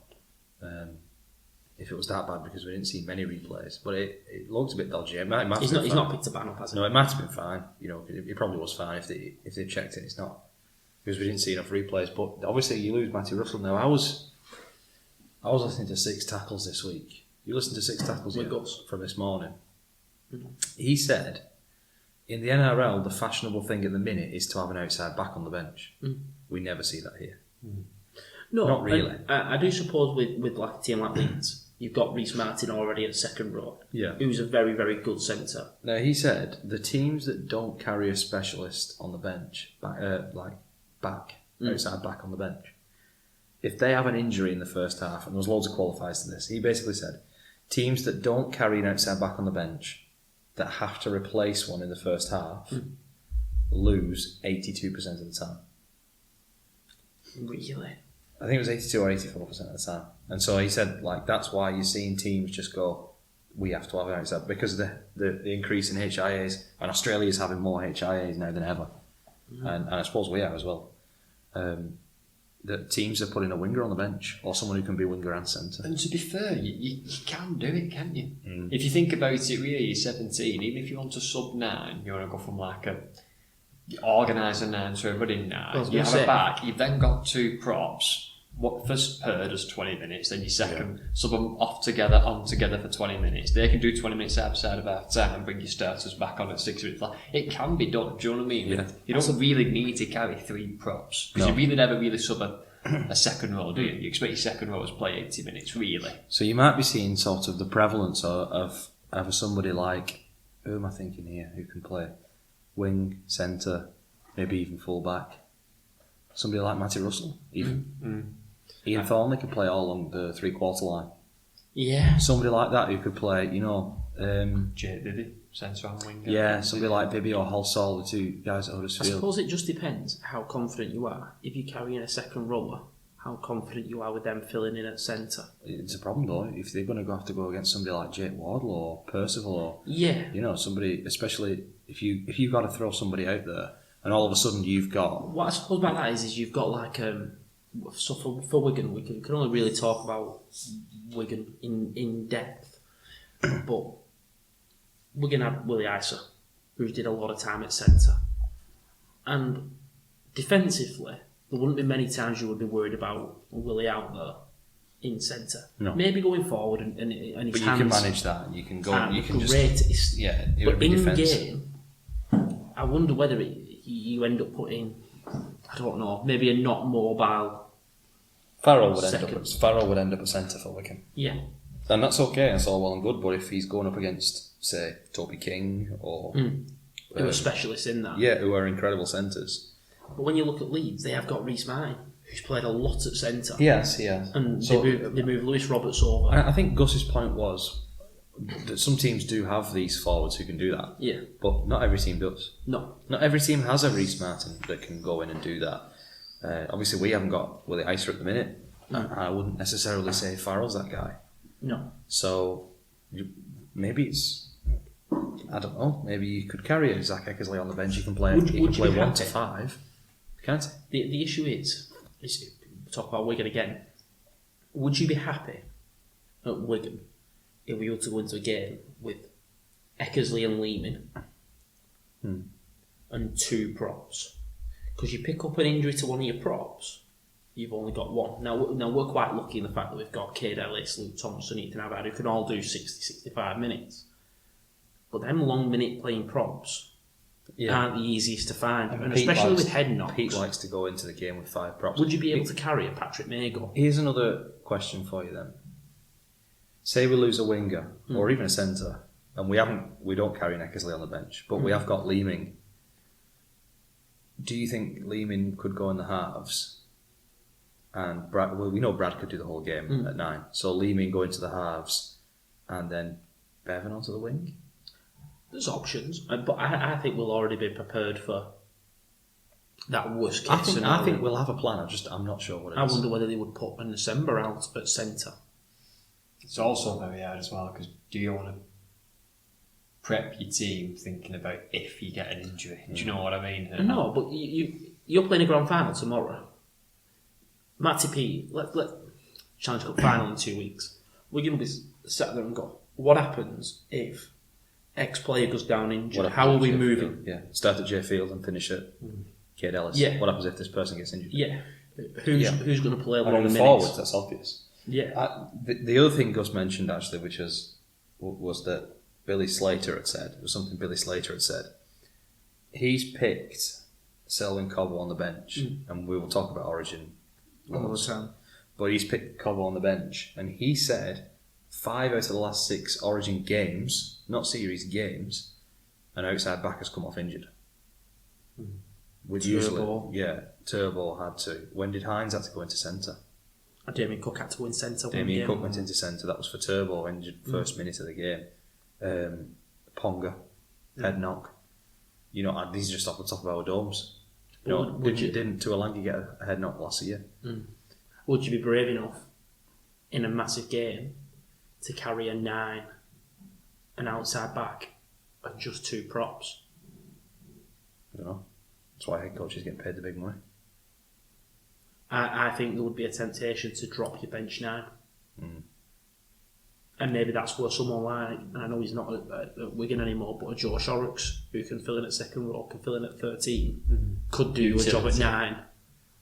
if it was that bad because we didn't see many replays, but it looked a bit dodgy. He's not picked a ban up, has he? No, it might have been fine. You know, it probably was fine if they checked it. It's not because we didn't see enough replays. But obviously, you lose Matty Russell now. I was listening to 6 tackles this week. You listened to 6 tackles from this morning. He said, in the NRL, the fashionable thing at the minute is to have an outside back on the bench. We never see that here. No, not really. I do suppose with like a team like Leeds, you've got Reece Martin already at second row, who's a very, very good centre. Now, he said the teams that don't carry a specialist on the bench, outside back on the bench, if they have an injury in the first half, and there's loads of qualifiers to this, he basically said teams that don't carry an outside back on the bench that have to replace one in the first half lose 82% of the time. Really? I think it was 82 or 84% of the time. And so he said, like, that's why you're seeing teams just go, we have to have an outside, because of the increase in HIAs, and Australia's having more HIAs now than ever. And I suppose we are as well. That teams are putting a winger on the bench, or someone who can be winger and centre. And to be fair, you can do it, can't you? If you think about it, really, you're 17, even if you want to sub 9, you want to go from like a organiser 9 to a running 9, you have a back, you've then got 2 props. What first pair does 20 minutes, then your second sub them off together, on together for 20 minutes. They can do 20 minutes outside of half time and bring your starters back on at 6 minutes. It can be done, do you know what I mean? Yeah. You don't really need to carry 3 props, because you really never really sub a second row, do you? You expect your second row to play 80 minutes, really. So you might be seeing sort of the prevalence of somebody like, who am I thinking here, who can play wing, centre, maybe even full back. Somebody like Matty Russell, even. Ian Thornley could play all along the 3/4 line. Yeah. Somebody like that who could play, Jake Bibby, centre and winger. Yeah, somebody like Bibby or Halsall, the 2 guys at I Huddersfield. suppose it just depends how confident you are. If you're carrying a second rower, how confident you are with them filling in at centre. It's a problem though, if they're going to have to go against somebody like Jake Wardle or Percival or somebody, especially if you've got to throw somebody out there and all of a sudden you've got... What I suppose about that is you've got like... So for Wigan, we can only really talk about Wigan in depth, but Wigan had Willie Isa, who did a lot of time at centre, and defensively there wouldn't be many times you would be worried about Willie out there in centre. No. Maybe going forward and his But you hands can manage that. You can go. You can great. just. Yeah, it would But be in defence. game, I wonder whether you end up putting, I don't know, maybe a not mobile. Farrell would end up at centre for Wigan. Yeah. And that's okay, that's all well and good, but if he's going up against, say, Toby King or... Who are specialists in that. Yeah, who are incredible centres. But when you look at Leeds, they have got Reece Martin, who's played a lot at centre. Yes. And So- they move Lewis Roberts over. I think Gus's point was that some teams do have these forwards who can do that. Yeah. But not every team does. No. Not every team has a Reece Martin that can go in and do that. Obviously, we haven't got Willie Icer at the minute. I wouldn't necessarily say Farrell's that guy. No. So maybe it's... I don't know. Maybe you could carry a Zach Eckersley on the bench. You can play. Would you you can play be 1 happy? to 5, can't you? The issue is talk about Wigan again. Would you be happy at Wigan if we were to go into a game with Eckersley and Lehman and 2 props? Because you pick up an injury to one of your props, you've only got 1. Now we're quite lucky in the fact that we've got Cade Ellis, Luke Thompson, Ethan Abbott, who can all do 60-65 minutes. But them long minute playing props aren't the easiest to find, and especially with head knocks. Pete likes to go into the game with 5 props. Would you be able to carry a Patrick Mago? Here's another question for you then. Say we lose a winger or even a centre, and we don't carry Eckersley on the bench, but we have got Leeming. Do you think Leeming could go in the halves? And Brad, well, we know Brad could do the whole game at 9. So Leeming go into the halves, and then Bevan onto the wing. There's options, but I think we'll already be prepared for that worst case scenario. I think we'll have a plan. I'm not sure what it is. I wonder whether they would put an December out at centre. It's also very hard as well, because do you want to prep your team thinking about if you get an injury? Do you know what I mean? No, but you're playing a grand final tomorrow. Matty P, let Challenge Cup final in 2 weeks. We're going to be sat there and go, what happens if X player goes down injured? How are we moving? Yeah, start at J Field and finish at Cade Ellis. Yeah. What happens if this person gets injured? Yeah. Who's going to play And long on the minutes? forwards, that's obvious. Yeah. The other thing Gus mentioned actually, which was that Billy Slater had said, it was something Billy Slater had said. He's picked Selwyn Cobble on the bench, and we will talk about Origin All the time. but he's picked Cobble on the bench, and he said 5 out of the last 6 Origin games, not series, games, an outside back has come off injured. Would Turbo. usually, Turbo had to. When did Hines have to go into centre? Damien Cook had to go in centre. Damien Cook went into centre. That was for Turbo, injured first minute of the game. Ponga, head knock. You know, these are just off the top of our domes. You know, didn't Tuolangi get a head knock last year? Would you be brave enough in a massive game to carry a 9, an outside back, and just 2 props? I don't know. That's why head coaches get paid the big money. I think there would be a temptation to drop your bench 9. And maybe that's where someone like, and I know he's not at Wigan anymore, but a Joe Shorrocks, who can fill in at second row, can fill in at 13, could do a job at 9,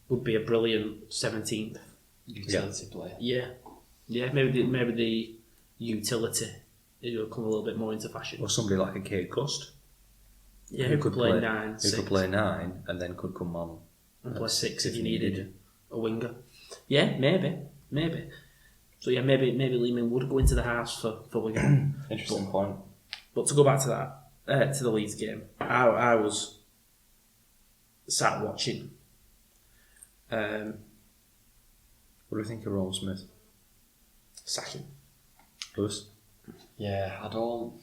would be a brilliant 17th. Utility player. Yeah, maybe the utility will come a little bit more into fashion. Or somebody like a Cade Cust. Yeah, who could play 9, Who 6. could play 9 and then could come on And play 6 if you needed a winger. Yeah, maybe. So yeah, maybe Lehman would go into the house for Wigan. Interesting point. But to go back to that, to the Leeds game, I was sat watching. What do you think of Rowan Smith? Sacking. Lewis? Yeah, I don't.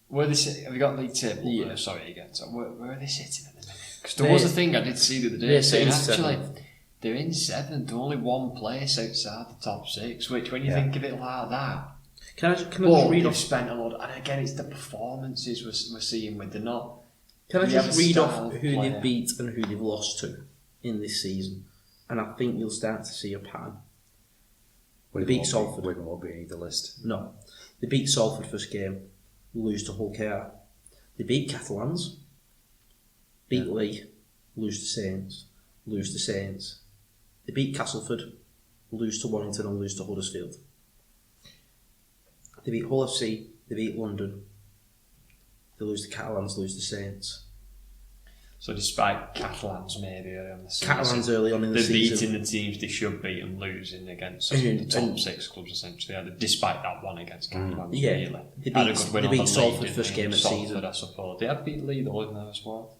Where they sit? Have you got league table? Yeah. Sorry again. So where are they sitting at the minute? Because there was a thing I did see the other day They're saying sitting actually 7th. they're in 7th. They're only one place outside the top 6. Which, when you think of it like that, Can I just but read you've off? spent a lot. And again, it's the performances we're seeing with. They're not. Can I you have just a read style off of who player. they've beat and who they've lost to in this season? And I think you'll start to see a pattern. They beat Salford. Wigan won't be in the list. No. They beat Salford first game, lose to Hull KR. They beat Catalans, beat Lee, lose to Saints, lose to Saints. They beat Castleford, lose to Warrington and lose to Huddersfield. They beat Hull FC, they beat London. They lose to Catalans, lose to Saints. So despite Catalans maybe early on the season, Catalans early on in the they're season. beating the teams they should beat and losing against And- the top 6 clubs essentially. Despite that one against Catalans, Yeah. really. They Had a beat- good win they on beat the Salford league, first didn't they? game of Salford, season. I suppose. They had beat Lee though in there as well.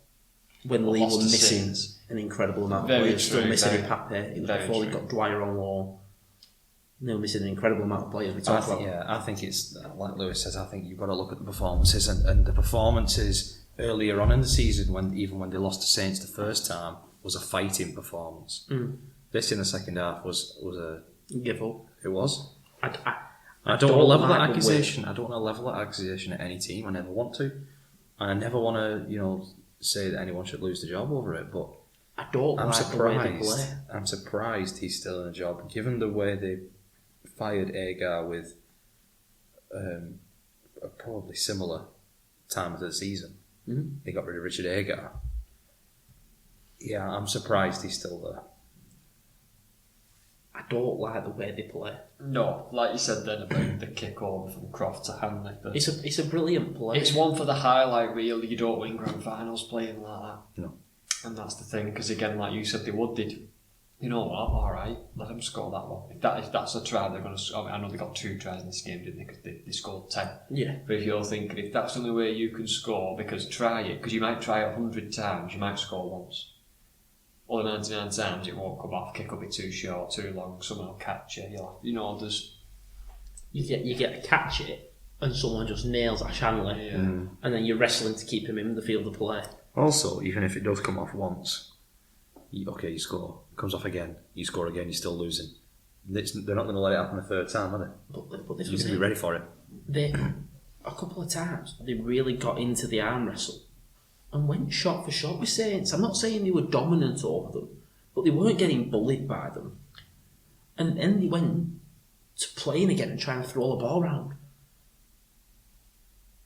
When Lee Lost were to missing Saints. an incredible amount of Very players. They were true, missing very- Pape very before they true. got Dwyer on loan. They were missing an incredible amount of players. We I talked think, about. I think it's like Lewis says. I think you've got to look at the performances and the performances earlier on in the season, when they lost to Saints the first time, was a fighting performance. This in the second half was a Give up. it was. I I don't want to level like that the accusation. I don't want to level that accusation at any team. I never want to. I never want to, say that anyone should lose the job over it. But I don't I'm like the way they play. surprised. I'm surprised he's still in a job, given the way they fired Agar with a probably similar time of the season. They got rid of Richard Agar. Yeah, I'm surprised he's still there. I don't like the way they play. No, like you said then about the kick over from Croft to Hanley. It's a brilliant play. It's one for the highlight reel. You don't win grand finals playing like that. No. And that's the thing, because again, like you said, they would. You know what? All right, let them score that one. If that's a try, they're going to. I know they got 2 tries in this game, didn't they? Because they scored 10. Yeah. But if you're thinking, if that's the only way you can score, because try it, because you might try it 100 times, you might score once. All the 99 times it won't come off. Kick will be too short, too long. Someone will catch it. There's. You get to catch it, and someone just nails Ash Hanley, Yeah. and then you're wrestling to keep him in the field of play. Also, even if it does come off once, you score. It comes off again, you score again, you're still losing. They're not going to let it happen a third time, are they? But this You're was going to be it. ready for it. They a couple of times they really got into the arm wrestle and went shot for shot with Saints. I'm not saying they were dominant over them, but they weren't getting bullied by them. And then they went to playing again and trying to throw the ball around.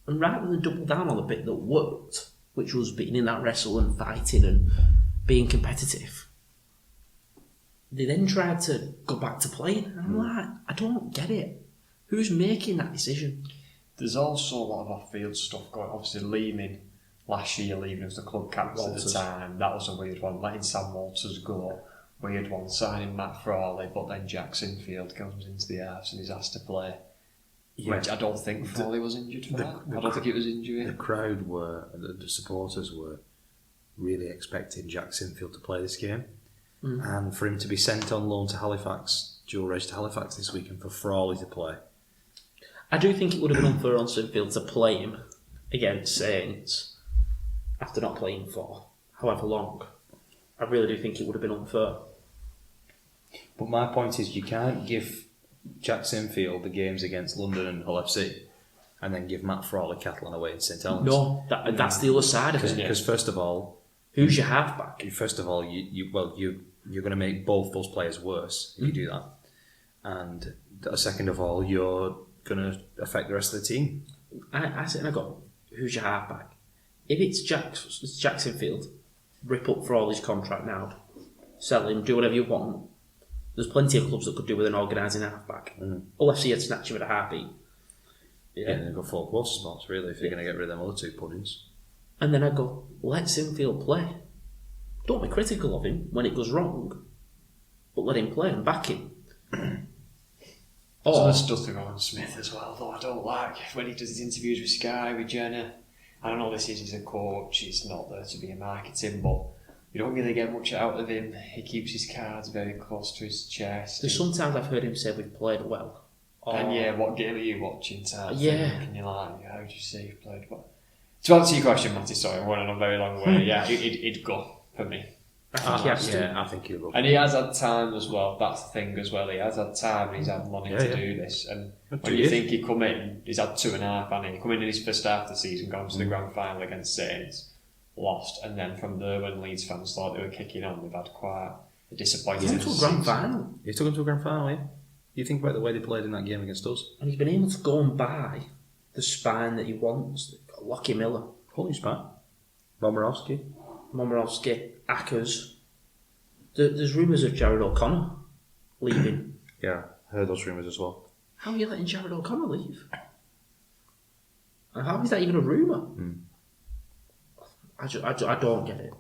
And rather than double down on the bit that worked, which was being in that wrestle and fighting and being competitive, they then tried to go back to playing. And I'm like, I don't get it. Who's making that decision? There's also a lot of off-field stuff going. Obviously, leaving last year, leaving as the club captain at the time, that was a weird one. Letting Sam Walters go, weird one. Signing Matt Frawley, but then Jack Sinfield comes into the house and he's asked to play. Yeah. Which I don't think Frawley was injured for that. I don't think it was injury. The crowd the supporters were really expecting Jack Sinfield to play this game, and for him to be sent on loan to Halifax, dual reg to Halifax this weekend for Frawley to play. I do think it would have been unfair on Sinfield to play him against Saints after not playing for however long. I really do think it would have been unfair. But my point is, you can't give Jack Sinfield the games against London and Hull FC and then give Matt Frawley Catalan away in St Helens. No, that's the other side of it. Because first of all, Who's your halfback? you're going to make both those players worse if you do that, and second of all, you're going to affect the rest of the team. I sit and I go, who's your halfback? If it's Jackson Field, rip up for all his contract now, sell him, do whatever you want. There's plenty of clubs that could do with an organising halfback. LFC had snatched him at a heartbeat. Yeah, and they've got 4 closer spots really if you're going to get rid of them other 2 puddings. And then I go, let Sinfield play. Don't be critical of him when it goes wrong, but let him play and back him. So there's stuff with Owen Smith as well, though I don't like when he does his interviews with Sky, with Jenna. I don't know, he's a coach, he's not there to be a marketing, but you don't really get much out of him. He keeps his cards very close to his chest. There's sometimes I've heard him say we've played well. And what game are you watching? Type Yeah. thing, and you're like, how do you say you've played well? To answer your question, Matty, sorry, I'm running on a very long way. Yeah, it'd go for me. I think he has to. I think he'll go. And he has had time as well. That's the thing as well. He has had time and he's had money to Yeah. do this. And Two when you years. think he come in, he's had 2.5, and he come in his first half of the season, gone to the grand final against Saints, lost, and then from there, when Leeds fans thought they were kicking on, they've had quite a disappointing He's into a grand final, He took him to a grand final, yeah. You think about the way they played in that game against us. and he's been able to go and buy the spine that he wants. They've got Lockie Miller, Holy spat. Momorowski. Momorowski, Ackers. There's rumours of Jared O'Connor leaving. Yeah, heard those rumours as well. How are you letting Jared O'Connor leave? And how is that even a rumour? I don't get it.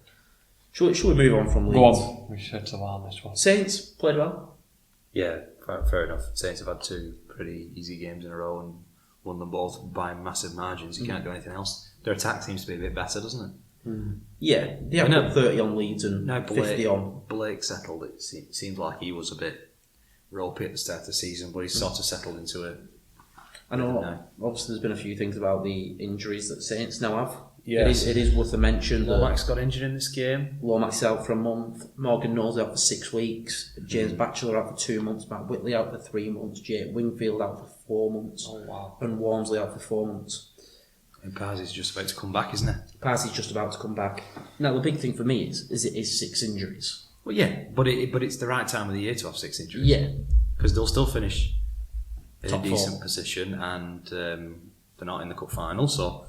Should we move on from Leeds? Go on. We should have on this one. Saints played well. Yeah, fair enough. Saints have had 2 pretty easy games in a row and won them both by massive margins. You can't do anything else. Their attack seems to be a bit better, doesn't it? Yeah, they have got 30 on Leeds and 50 on. Blake settled. It seemed like he was a bit ropey at the start of the season, but he's sort of settled into it. I know, obviously there's been a few things about the injuries that Saints now have. Yes. It is worth a mention. Lomax got injured in this game. Lomax out for a month, Morgan Knowles out for 6 weeks, James Batchelor out for 2 months, Matt Whitley out for 3 months, Jake Wingfield out for 4 months, and Walmsley out for 4 months. And Parzy's just about to come back, isn't it? Parzy's just about to come back. Now the big thing for me is it is 6 injuries. Well, yeah, but it's the right time of the year to have 6 injuries. Yeah. Because they'll still finish in Top a decent 4 position, and they're not in the cup final, so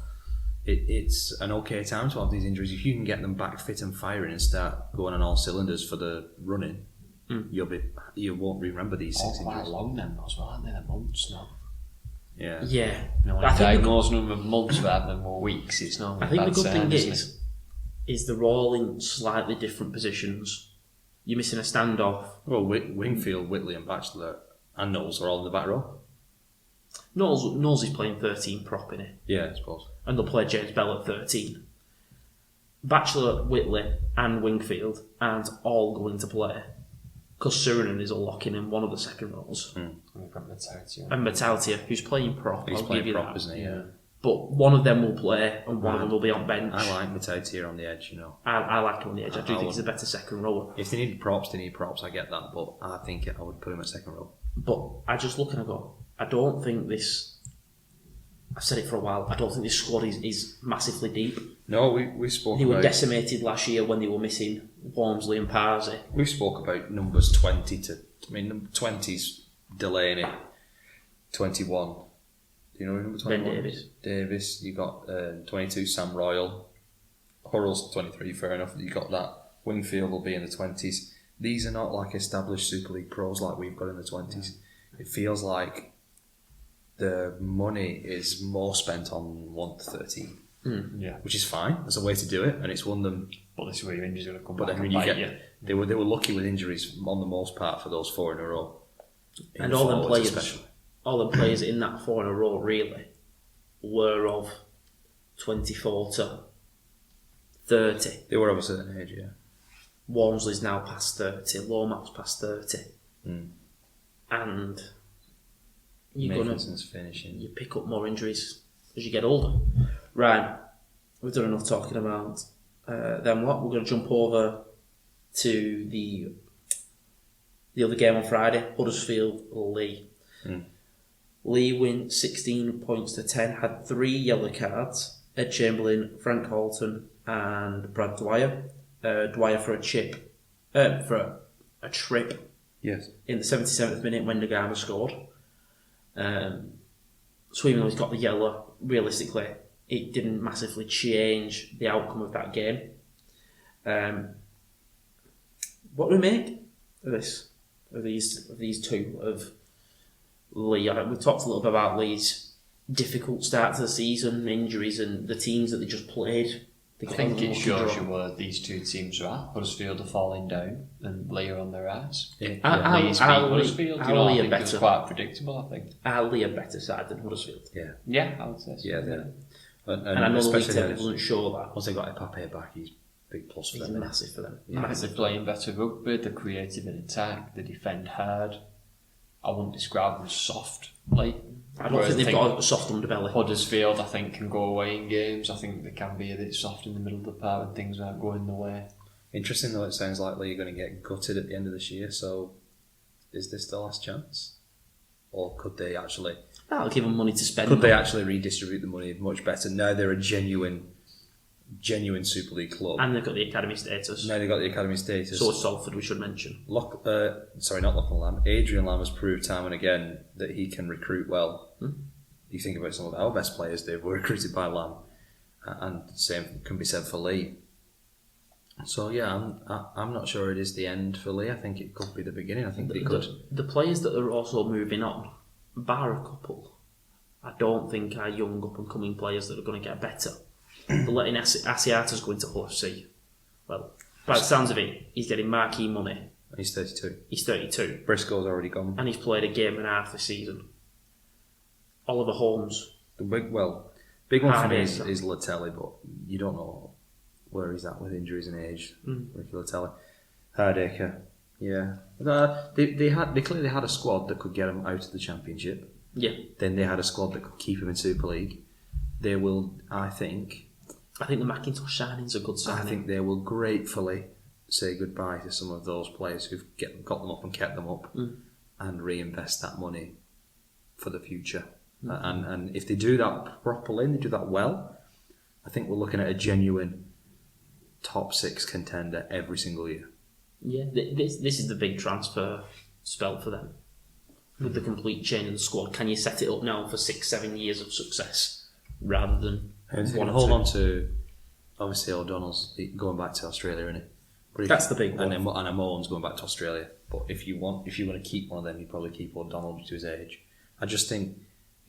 it's an okay time to have these injuries. If you can get them back fit and firing and start going on all cylinders for the running, you won't remember these 6 quite injuries. long then as well, aren't they? They're months now. Yeah. Yeah. No, when I you think diagnose them with months rather than more weeks, it's not. I think the good thing is they're all in slightly different positions. You're missing a standoff. Well, Wingfield, Whitley and Batchelor and Knowles are all in the back row. Knowles is playing 13 prop in it. Yeah, I suppose. And they'll play James Bell at 13. Batchelor, Whitley and Wingfield aren't all going to play because Surinam is a locking in one of the second rows. And we've got Metatia. And Metatia, who's playing prop. He's I'll playing give you prop, that. isn't he? Yeah. But one of them will play and one of them will be on bench. I like Mateo here on the edge, you know. I like him on the edge. I do think he's a better second rower. If they need props, they need props. I get that, but I think I would put him at second row. But I just look and I go, I don't think this. I've said it for a while. I don't think this squad is massively deep. No, we spoke They about... were decimated last year when they were missing Walmsley and Parzy. We spoke about numbers 20 to... I mean, number 20's Delaney, 21. Do you know who number 21 Ben is? Davis. You got 22, Sam Royal. Hurrell's 23, fair enough. You got that. Wingfield will be in the 20s. These are not like established Super League pros like we've got in the 20s. It feels like the money is more spent on 1 to 13. Yeah. Which is fine. There's a way to do it, and it's won them. But this is where your injuries are going to come But back then and you bite get you. they were lucky with injuries on the most part for those 4 in a row. And all them players, especially. all the players in that 4 in a row really were of 24 to 30. They were of a certain age, yeah. Walmsley's now past 30. Lomax past 30. And you're gonna Nathanson's finishing. you pick up more injuries as you get older. Right, we've done enough talking about then what? We're going to jump over to the other game on Friday, Huddersfield Lee. Lee win 16 points to 10, had 3 yellow cards. Ed Chamberlain, Frank Halton and Brad Dwyer. Dwyer for a chip, for a trip. Yes. In the 77th minute when Nagama scored. So even though he's got the yellow, realistically, it didn't massively change the outcome of that game. What do we make of this? Of these two? Of Lee? We talked a little bit about Lee's difficult start to the season, injuries, and the teams that they just played. I think it shows you where these two teams are at. Huddersfield are falling down and Lee are on their rise. Yeah. Lee's beat Huddersfield. I think it was quite predictable, I think. Are Lee a better side than Huddersfield? Yeah, I would say so. Yeah, they are. And I know the league especially table doesn't show that. once they got Epape back, he's big plus for It's them. massive for them. They're Massive. playing better rugby, they're creative in attack, they defend hard. I wouldn't describe them as soft. I don't think they've got a soft underbelly. Huddersfield, I think, can go away in games. I think they can be a bit soft in the middle of the park when things aren't going the way. Interesting though, it sounds like Lee are going to get gutted at the end of this year, so is this the last chance? Or could they actually... That'll give them money to spend. Could they actually redistribute the money much better? Now they're a genuine Super League club. And they've got the academy status. Now they've got the academy status. So is Salford, we should mention. Not Lachlan Lamb. Adrian Lamb has proved time and again that he can recruit well. You think about some of our best players, they were recruited by Lamb, and the same can be said for Lee. So yeah, I'm not sure it is the end for Lee. I think it could be the beginning. I think they could. The players that are also moving on, bar a couple, I don't think are young up and coming players that are going to get better. They're letting Asiata's go into Hull FC. Well, By the sounds of it, he's getting marquee money. And he's 32. He's 32. Briscoe's already gone. And he's played a game and a half this season. Oliver Holmes. The big one for me is Hardacre. Latelli, but you don't know where he's at with injuries and age. Ricky Latelli. Hardacre. Yeah. They clearly had a squad that could get him out of the Championship. Yeah. Then they had a squad that could keep him in Super League. They will, I think the McIntosh signing's a good signing. I think they will gratefully say goodbye to some of those players who've got them up and kept them up and reinvest that money for the future. And if they do that properly and they do that well, I think we're looking at a genuine top 6 contender every single year. Yeah, this is the big transfer spell for them. With the complete change in the squad, can you set it up now for 6-7 years of success rather than one or hold two? on to, obviously O'Donnell's going back to Australia, isn't it? But That's the big one. And Amon's going back to Australia. But if you want to keep one of them, you probably keep O'Donnell to his age. I just think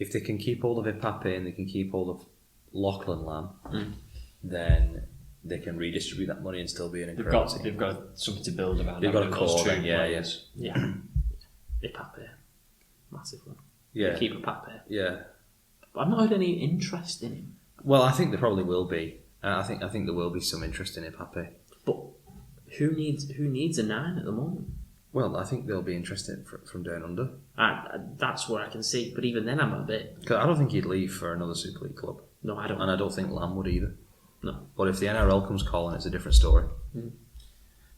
if they can keep hold of Ipape and they can keep hold of Lachlan Lamb, then they can redistribute that money and still be an incredible team. They've got something to build around. They've got a those core two then, players. Yeah. Ipape. Massive one. Yeah. Keep Ipape. Yeah. But I've not heard any interest in him. Well, I think there probably will be. I think there will be some interest in Ipape. But who needs a 9 at the moment? Well, I think they'll be interested from down under. That's where I can see. But even then, I'm a bit. Because I don't think he'd leave for another Super League club. No, I don't. And I don't think Lamb would either. No. But if the NRL comes calling, it's a different story.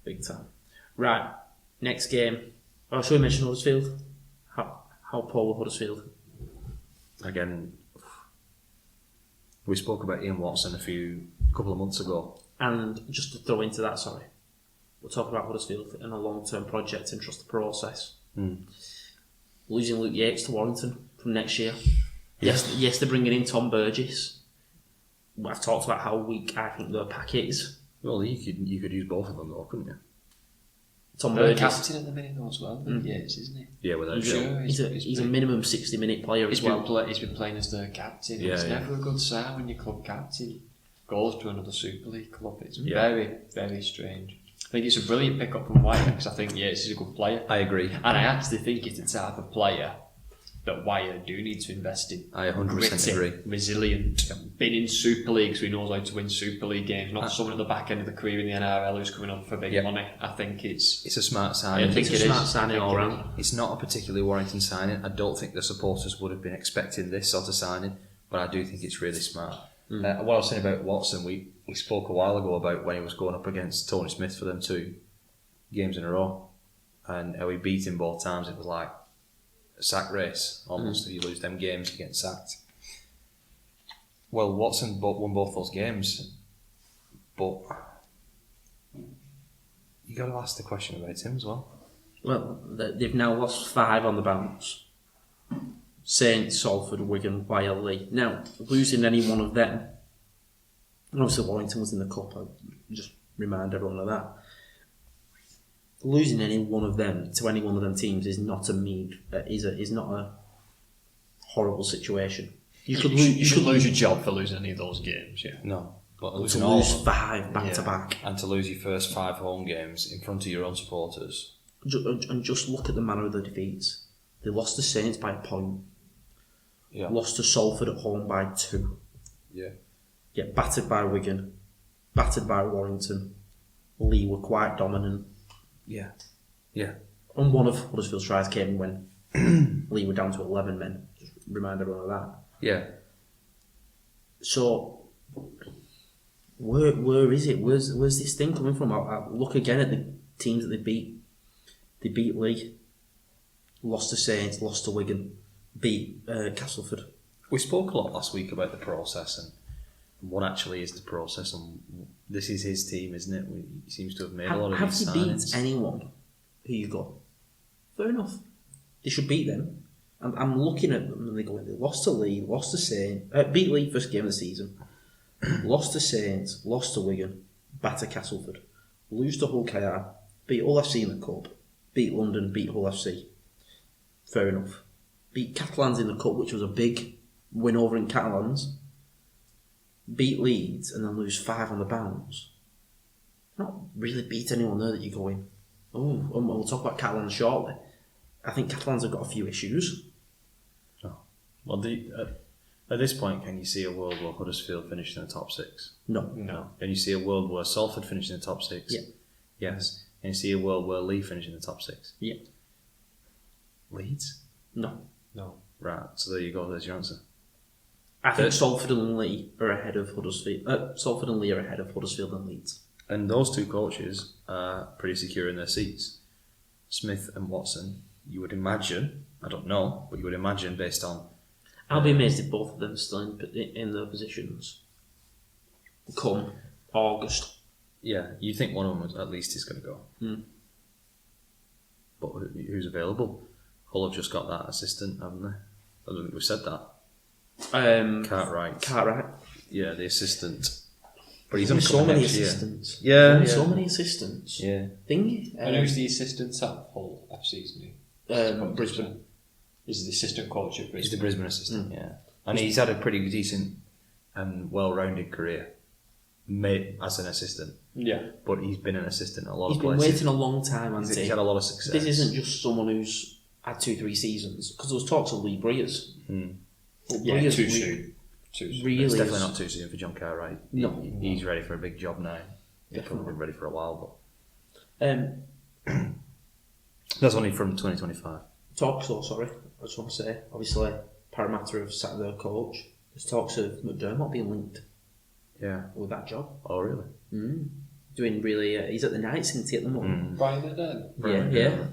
Big time. Right. Next game. Oh, should we mention Huddersfield? How poor were Huddersfield? Again, we spoke about Ian Watson a couple of months ago. And just to throw into that, we'll talk about Huddersfield and a long-term project and trust the process. Losing Luke Yates to Warrington from next year. Yes, they're bringing in Tom Burgess. I've talked about how weak I think their pack is. Well, you could use both of them though, couldn't you? Tom They're Burgess. captain at the minute though as well. Yes, isn't he? Yeah, without Sure, He's a minimum 60-minute player as well. He's been playing as the captain. Yeah, It's yeah. never a good sign when your club captain goes to another Super League club. It's Yeah. very, very strange. I think it's a brilliant pick up from Wyatt because I think Yates is a good player. I agree. And I actually think it's the type of player that Wyatt do need to invest in. I 100% Gritty, agree. resilient, been in Super League so he knows how to win Super League games, not someone at the back end of the career in the NRL who's coming on for big money. I think it's a smart signing. I think It's a it smart is. signing I think all it round. It's not a particularly Warrington signing. I don't think the supporters would have been expecting this sort of signing, but I do think it's really smart. What I was saying about Watson, we spoke a while ago about when he was going up against Tony Smith for them 2 games in a row, and how he beat him both times. It was like a sack race almost. If you lose them games, you get sacked. Well, Watson won both those games, but you got to ask the question about him as well. Well, they've now lost 5 on the bounce. Saints, Salford, Wigan, Wildly. Now, losing any one of them, and obviously Warrington was in the cup, I'll just remind everyone of that. Losing any one of them to any one of them teams is not is not a horrible situation. You could lose your job for losing any of those games, yeah. No, but to losing all lose of them, 5 back to back. and to lose your first 5 home games in front of your own supporters. And just look at the manner of the defeats. They lost to Saints by a point. Yeah. Lost to Salford at home by 2. Yeah. Get battered by Wigan. Battered by Warrington. Lee were quite dominant. Yeah. Yeah. And one of Huddersfield's tries came when Lee were down to 11 men. Just remind everyone of that. Yeah. So, where is it? Where's this thing coming from? I look again at the teams that they beat. They beat Lee, lost to Saints, lost to Wigan, beat Castleford. We spoke a lot last week about the process and what actually is the process, and this is his team, isn't it? He seems to have made a lot of these Have you beat signings. anyone who you got? Fair enough. They should beat them. I'm looking at them and they lost to Lee, lost to Saints, beat Lee first game of the season, lost to Saints, lost to Wigan, batter Castleford, lose to Hull KR, beat Hull FC in the Cup, beat London, beat Hull FC. Fair enough. Beat Catalans in the Cup, which was a big win over in Catalans. Beat Leeds and then lose 5 on the bounce. not really beat anyone there that you're going, oh, we'll talk about Catalans shortly. I think Catalans have got a few issues. Well, at this point, can you see a world where Huddersfield finished in the top 6? No. Can you see a world where Salford finished in the top 6? Yeah. Yes. Can you see a world where Leigh finished in the top 6? Yeah. Leeds? No. Right, so there you go, there's your answer. I think Salford and Leigh are ahead of Huddersfield. Salford and Leigh are ahead of Huddersfield and Leeds. And those two coaches are pretty secure in their seats. Smith and Watson, you would imagine, I don't know, but you would imagine based on... I'll be amazed if both of them are still in their positions come August. Yeah, you think one of them at least is going to go. Mm. But who's available? Hull have just got that assistant, haven't they? I don't think we said that. Cartwright. Yeah, the assistant. But he's on so many next assistants. Year. Yeah. So many assistants. Yeah. Thingy. And who's the assistant at Hull FC's new? Brisbane. Is the assistant coach at Brisbane? He's the Brisbane assistant, yeah. And he's had a pretty decent and well-rounded career as an assistant. Yeah. But he's been an assistant at a lot He's of been places. waiting a long time, hasn't he? He's had a lot of success. This isn't just someone who's had 2-3 seasons, because there was talks of Lee Breers. But Yeah, Breers too soon. Really it's definitely is- not too soon for John Cartwright. No. He's ready for a big job now. He's probably been ready for a while, but that's only from 2025. Talks though, sorry, I just want to say, obviously Parramatta have sacked their coach. There's talks of McDermott being linked Yeah. with that job. Oh, really? Doing really, he's at the Knights, isn't he, at the moment? Brian McDermott. Yeah.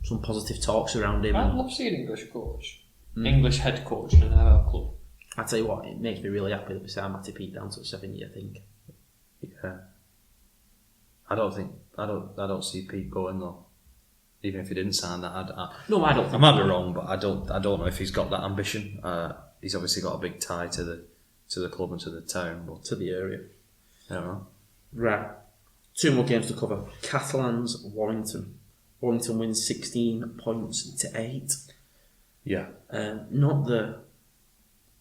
Some positive talks around him. I'd love to see an English coach. English head coach in an NRL club. I tell you what, it makes me really happy that we signed Matty Pete down to a 7-year, I think. Yeah. I don't see Pete going though. Even if he didn't sign that, No, I don't think I might be wrong, but I don't know if he's got that ambition. He's obviously got a big tie to the club and to the town, but to the area. I don't know. Right. 2 more games to cover. Catalans, Warrington. Warrington wins 16 points to 8. Yeah. Not the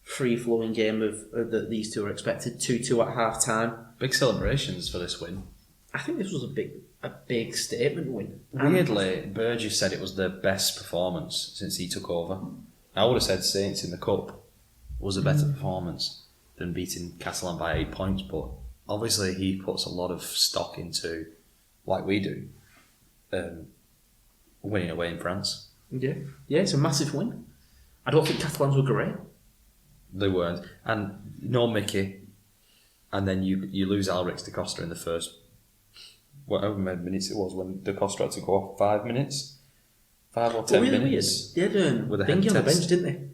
free-flowing game that these two are expected. 2-2 at half-time. Big celebrations for this win. I think this was a big statement win. Weirdly, Burgess said it was their best performance since he took over. I would have said Saints in the Cup was a better performance than beating Catalan by 8 points, but obviously he puts a lot of stock into, like we do, winning away in France. Yeah, it's a massive win. I don't think Catalans were great. They weren't. And no Mickey, and then you lose Alrix de Costa in the first, whatever many minutes it was when de Costa had to go off 5 minutes. 5 or 10 really minutes. Weird. They had with a head Bingy on the test. bench, didn't they?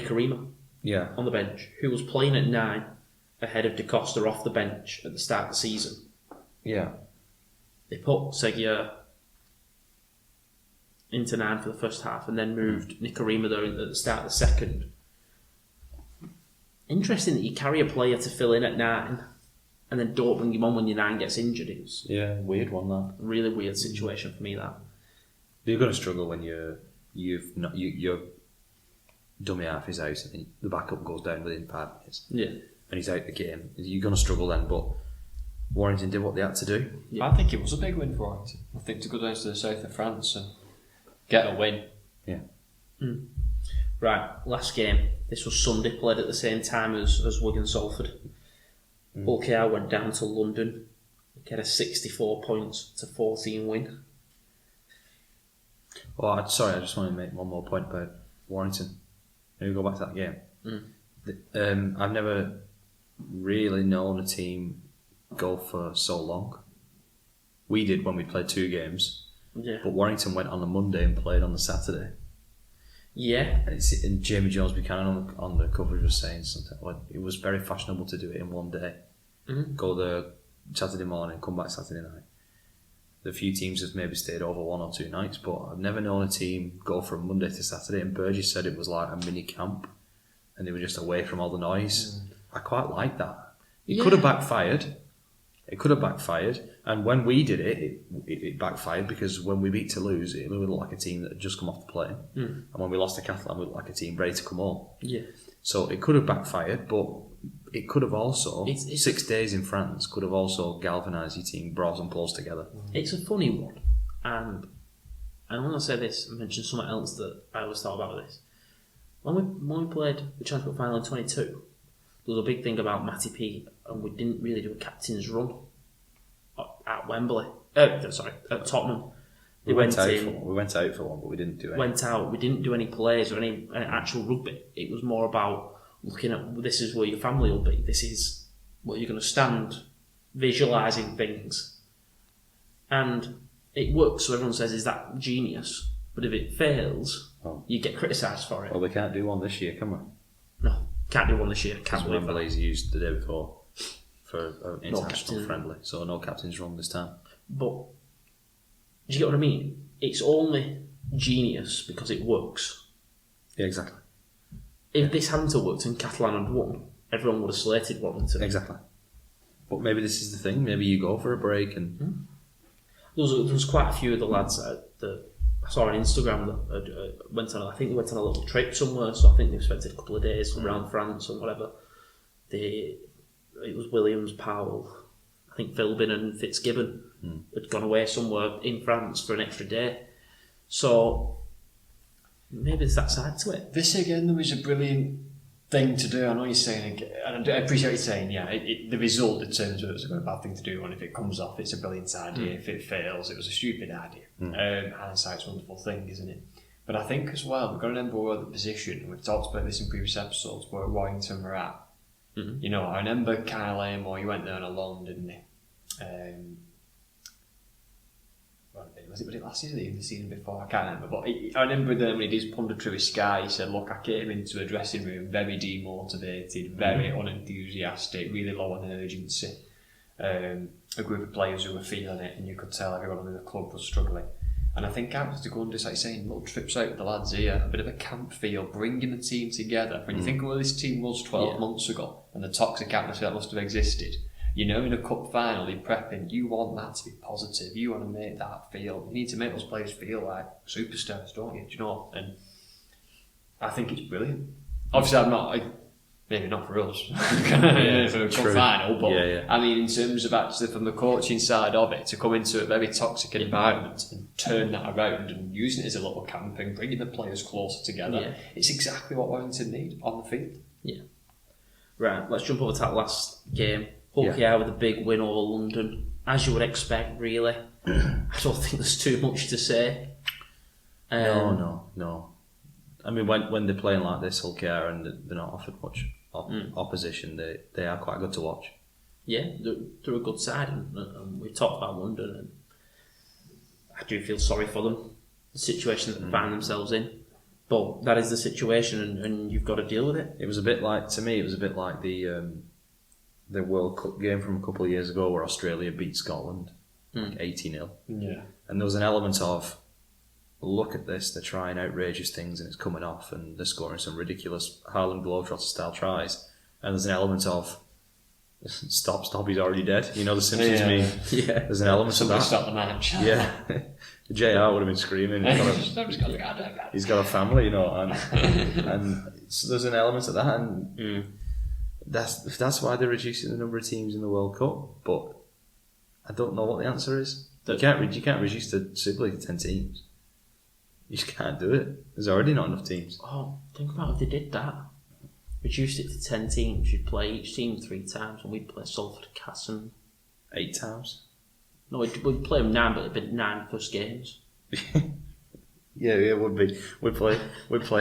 Nicarima Yeah. on the bench, who was playing at 9 ahead of de Costa off the bench at the start of the season. Yeah. They put Seguier into 9 for the first half and then moved Nicarima there at the start of the second. Interesting that you carry a player to fill in at 9 and then don't bring him on when your 9 gets injured. It's Yeah, weird one that. a really weird situation for me, that. You're going to struggle when your dummy half is out and the backup goes down within 5 minutes. Yeah. And he's out the game. You're going to struggle then, but Warrington did what they had to do. Yeah. I think it was a big win for Warrington. I think to go down to the south of France and get a win. Yeah. Right, last game. This was Sunday, played at the same time as Wigan Salford. OKR went down to London, get a 64 points to 14 win. Oh, I just want to make one more point about Warrington. Can we go back to that game? I've never really known a team go for so long. We did when we played 2 games, Yeah. but Warrington went on the Monday and played on the Saturday. Yeah. And Jamie Jones Buchanan on the coverage was saying something like it was very fashionable to do it in one day. Go there Saturday morning, come back Saturday night. The few teams have maybe stayed over 1 or 2 nights, but I've never known a team go from Monday to Saturday. And Burgess said it was like a mini camp, and they were just away from all the noise. I quite like that. It could have backfired. And when we did it backfired because when we beat Toulouse, it looked like a team that had just come off the plane. And when we lost to Catalan, we looked like a team ready to come home. Yeah. So it could have backfired, but it could have also It's 6 days in France could have also galvanised your team, brought some pulls together. It's a funny one, and when I say this, I mention something else that I always thought about this. When we played the Championship final in 22, there was a big thing about Matty P, and we didn't really do a captain's run at Wembley. At Tottenham. We went out for one, but we didn't do it. We didn't do any plays or any actual rugby. It was more about looking at, this is where your family will be. This is where you're going to stand, visualising things. And it works, so everyone says, is that genius? But if it fails, you get criticised for it. Well, we can't do one this year, can we? No, can't do one this year. Can't believe that. Wembley's used the day before for an international friendly, so no captain's run this time. But do you get what I mean? It's only genius because it works. Yeah, exactly. If this hadn't have worked and Catalan had won, everyone would have slated Warrington. Exactly. But maybe this is the thing. Maybe you go for a break and... There was quite a few of the lads that I saw on Instagram that went on. I think they went on a little trip somewhere. So I think they spent a couple of days around France or whatever. It was Williams, Powell, I think Philbin and Fitzgibbon had gone away somewhere in France for an extra day. So maybe there's that side to it. This again, there was a brilliant thing to do. I know you're saying, and I appreciate you saying, the result determines whether it's a bad thing to do, and if it comes off, it's a brilliant idea. If it fails, it was a stupid idea. Hindsight's a wonderful thing, isn't it? But I think as well, we've got to remember where the position, and we've talked about this in previous episodes, where Warrington were at. You know, I remember Kyle Amor, he went there on a loan, didn't he? Was it last season or the season before? I can't remember. But I remember then when he did his punditry with Sky, he said, look, I came into a dressing room very demotivated, very unenthusiastic, really low on urgency. A group of players who were feeling it, and you could tell everyone in the club was struggling. And I think I was to go and just like saying, little trips out with the lads here, a bit of a camp feel, bringing the team together. When you think of where this team was 12 months ago, and the toxic atmosphere that must have existed, you know, in a cup final, in prepping, you want that to be positive. You want to make that feel. You need to make those players feel like superstars, don't you? Do you know? And I think it's brilliant. Obviously, I'm not. Maybe not for us, for a cup final, but I mean, in terms of actually from the coaching side of it, to come into a very toxic environment and turn that around and using it as a little camping, bringing the players closer together, it's exactly what Warrington need on the field. Yeah. Right, let's jump over to that last game. Hull with a big win over London, as you would expect, really. I don't think there's too much to say. No. I mean, when they're playing like this, Hull and they're not offered much opposition, they are quite good to watch. Yeah, they're a good side, and we've talked about London, and I do feel sorry for them, the situation that they find themselves in. But that is the situation, and you've got to deal with it. It was a bit like the World Cup game from a couple of years ago where Australia beat Scotland 80-0. Yeah. And there was an element of, look at this, they're trying outrageous things and it's coming off and they're scoring some ridiculous Harlem Globetrotter style tries. And there's an element of, stop, he's already dead. You know the Simpsons meme? Yeah. There's an element of that. Stop the match. Yeah. JR would have been screaming. He's got a family, you know, and so there's an element of that, and that's why they're reducing the number of teams in the World Cup. But I don't know what the answer is. You can't reduce the Super League to 10 teams. You just can't do it. There's already not enough teams. Oh, think about if they did that. Reduced it to 10 teams. You'd play each team 3 times, and we'd play Salford, Casson 8 times. No, we'd play them 9, but it'd be 9 first games. Yeah, it would be. We'd play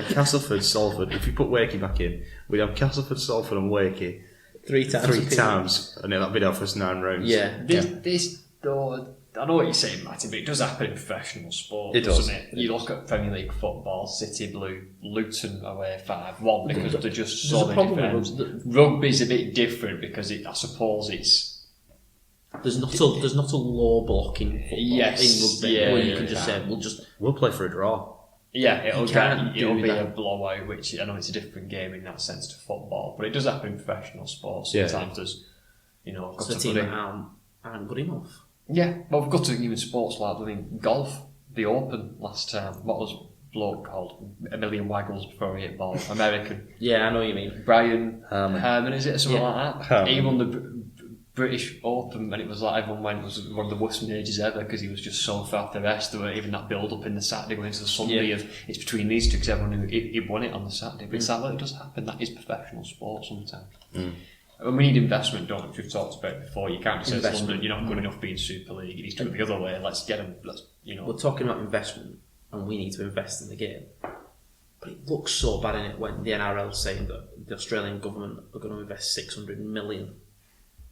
Castleford, Salford. If you put Wakey back in, we'd have Castleford, Salford, and Wakey 3 times, and then that'd be our first 9 rounds. Yeah. This though, I know what you're saying, Martin, but it does happen in professional sport, doesn't it? You look at Premier League football, City Blue, Luton away 5-1 because they're just so many fans. Rugby's a bit different because I suppose it's. There's not a low block in football, in rugby where you can just say we'll play for a draw. Yeah, it'll be a blowout, which I know it's a different game in that sense to football, but it does happen in professional sports. Sometimes there's, got a team that aren't good enough. Yeah, well, we've got to even sports like golf, the Open last time. What was bloke called A Million Waggles Before He Hit Ball, American. Yeah, I know what you mean. Brian Herman. Herman, is it? Or something like that. Herman. He won the British Open, and it was like everyone went, it was one of the worst majors ever because he was just so far off the rest. There weren't even that build up in the Saturday going into the Sunday of it's between these two because everyone knew he won it on the Saturday. But it's that it does happen. That is professional sport sometimes. And we need investment, don't we? Which we've talked about before. You can't just say to London, you're not good enough being Super League. It needs to go the other way. Let's get them. We're talking about investment, and we need to invest in the game. But it looks so bad in it when the NRL is saying that the Australian government are going to invest 600 million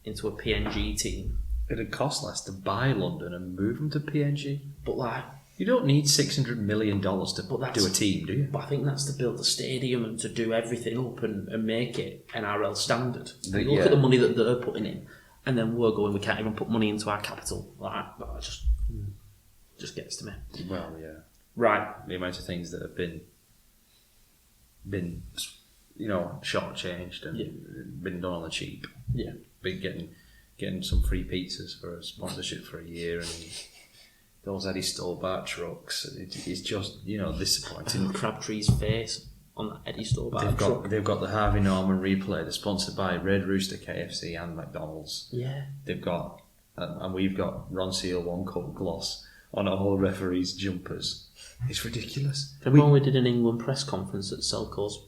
into a PNG team. It'd cost less to buy London and move them to PNG. But like, you don't need $600 million to do a team, do you? But I think that's to build the stadium and to do everything up and make it NRL standard. Look at the money that they're putting in, and then we're going, we can't even put money into our capital. Like, that just gets to me. Well, yeah. Right. The amount of things that have been shortchanged and been done on the cheap. Yeah. Been getting some free pizzas for a sponsorship for a year, and those Eddie Stolbart trucks. It's just disappointing. Crabtree's face on that Eddie Stolbart truck. They've got the Harvey Norman replay. They're sponsored by Red Rooster, KFC, and McDonald's. Yeah. They've got, and we've got Ron Seal One Coat gloss on all referees' jumpers. It's ridiculous. Remember when we did an England press conference at Selco's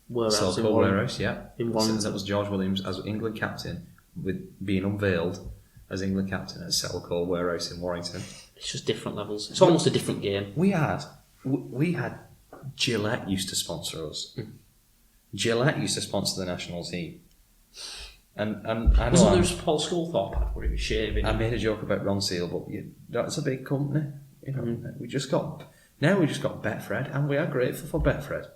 warehouse? Selco warehouse, yeah. In Warrington. That was George Williams as England captain, with being unveiled as England captain at Selco warehouse in Warrington. It's just different levels. It's almost a different game. We had Gillette used to sponsor us. Gillette used to sponsor the national team. And I Wasn't know there Paul Sculthorpe ad where he was shaving? I made a joke about Ron Seal, but that's a big company. We just got Betfred, and we are grateful for Betfred.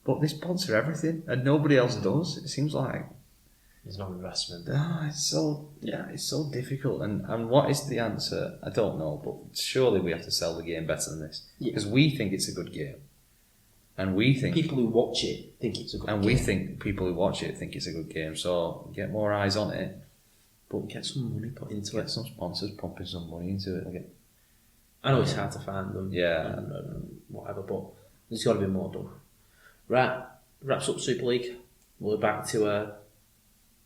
But they sponsor everything, and nobody else does. It seems like there's no investment. It's so difficult. And what is the answer? I don't know, but surely we have to sell the game better than this because we think it's a good game, and we think people who watch it think it's a good game. And we think people who watch it think it's a good game. So get more eyes on it, but get some money put into it. Get some sponsors pumping some money into it. I know it's hard to find them. Yeah. And whatever, but there's got to be more done. Right, wraps up Super League. We're back to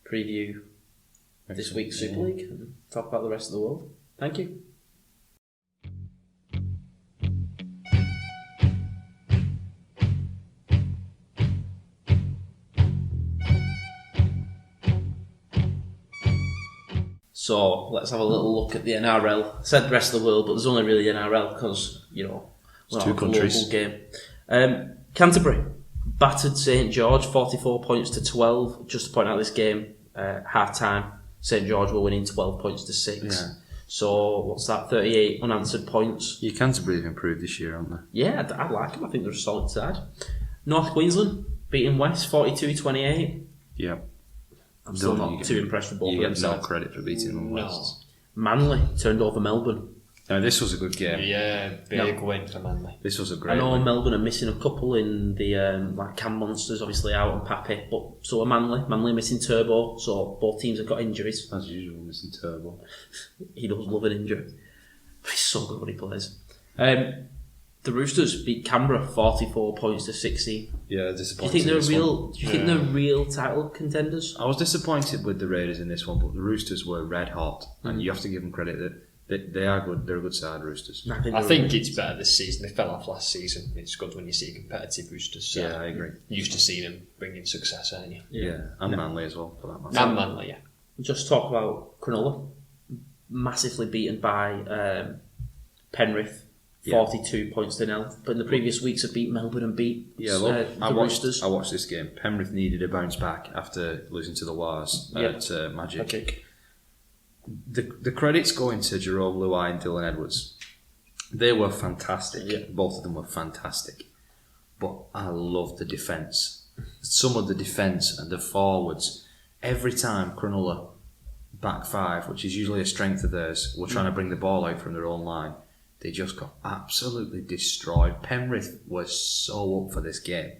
preview this week's Super League and talk about the rest of the world. Thank you. So let's have a little look at the NRL. I said the rest of the world, but there's only really NRL because, it's two countries. Local game. Canterbury battered St George 44 points to 12. Just to point out this game, half time, St George were winning 12 points to 6. Yeah. So what's that? 38 unanswered points. Your Canterbury have improved this year, haven't they? Yeah, I like them. I think they're a solid side. North Queensland beating West 42-28. Yeah. I'm still not too impressed with both of them. You get no credit for beating them West. Manly turned over Melbourne. Now, this was a good game. Yeah, big win for Manly. This was a great I know win. Melbourne are missing a couple in the Cam Monsters, obviously out on Pappy, but so are Manly. Manly missing Turbo, so both teams have got injuries. As usual, missing Turbo. He does love an injury. But he's so good when he plays. The Roosters beat Canberra 44 points to 16. Yeah, Do disappointing. you think they're real title contenders? I was disappointed with the Raiders in this one, but the Roosters were red hot, and you have to give them credit that they are good. They're a good side, Roosters. I think it's better this season. They fell off last season. It's good when you see competitive Roosters. Yeah, I agree. Used to seeing them bringing success, aren't you? Yeah, and Manly as well for that matter. And Manly, yeah. Just talk about Cronulla, massively beaten by Penrith. 42 points to 0. But in the previous weeks, have beat Melbourne and beat the Roosters. I watched this game. Penrith needed a bounce back after losing to the Wars at Magic. The credit's going to Jerome Luai and Dylan Edwards. They were fantastic. Yeah. Both of them were fantastic. But I love the defence. Some of the defence and the forwards. Every time Cronulla back five, which is usually a strength of theirs, were trying to bring the ball out from their own line, they just got absolutely destroyed. Penrith was so up for this game,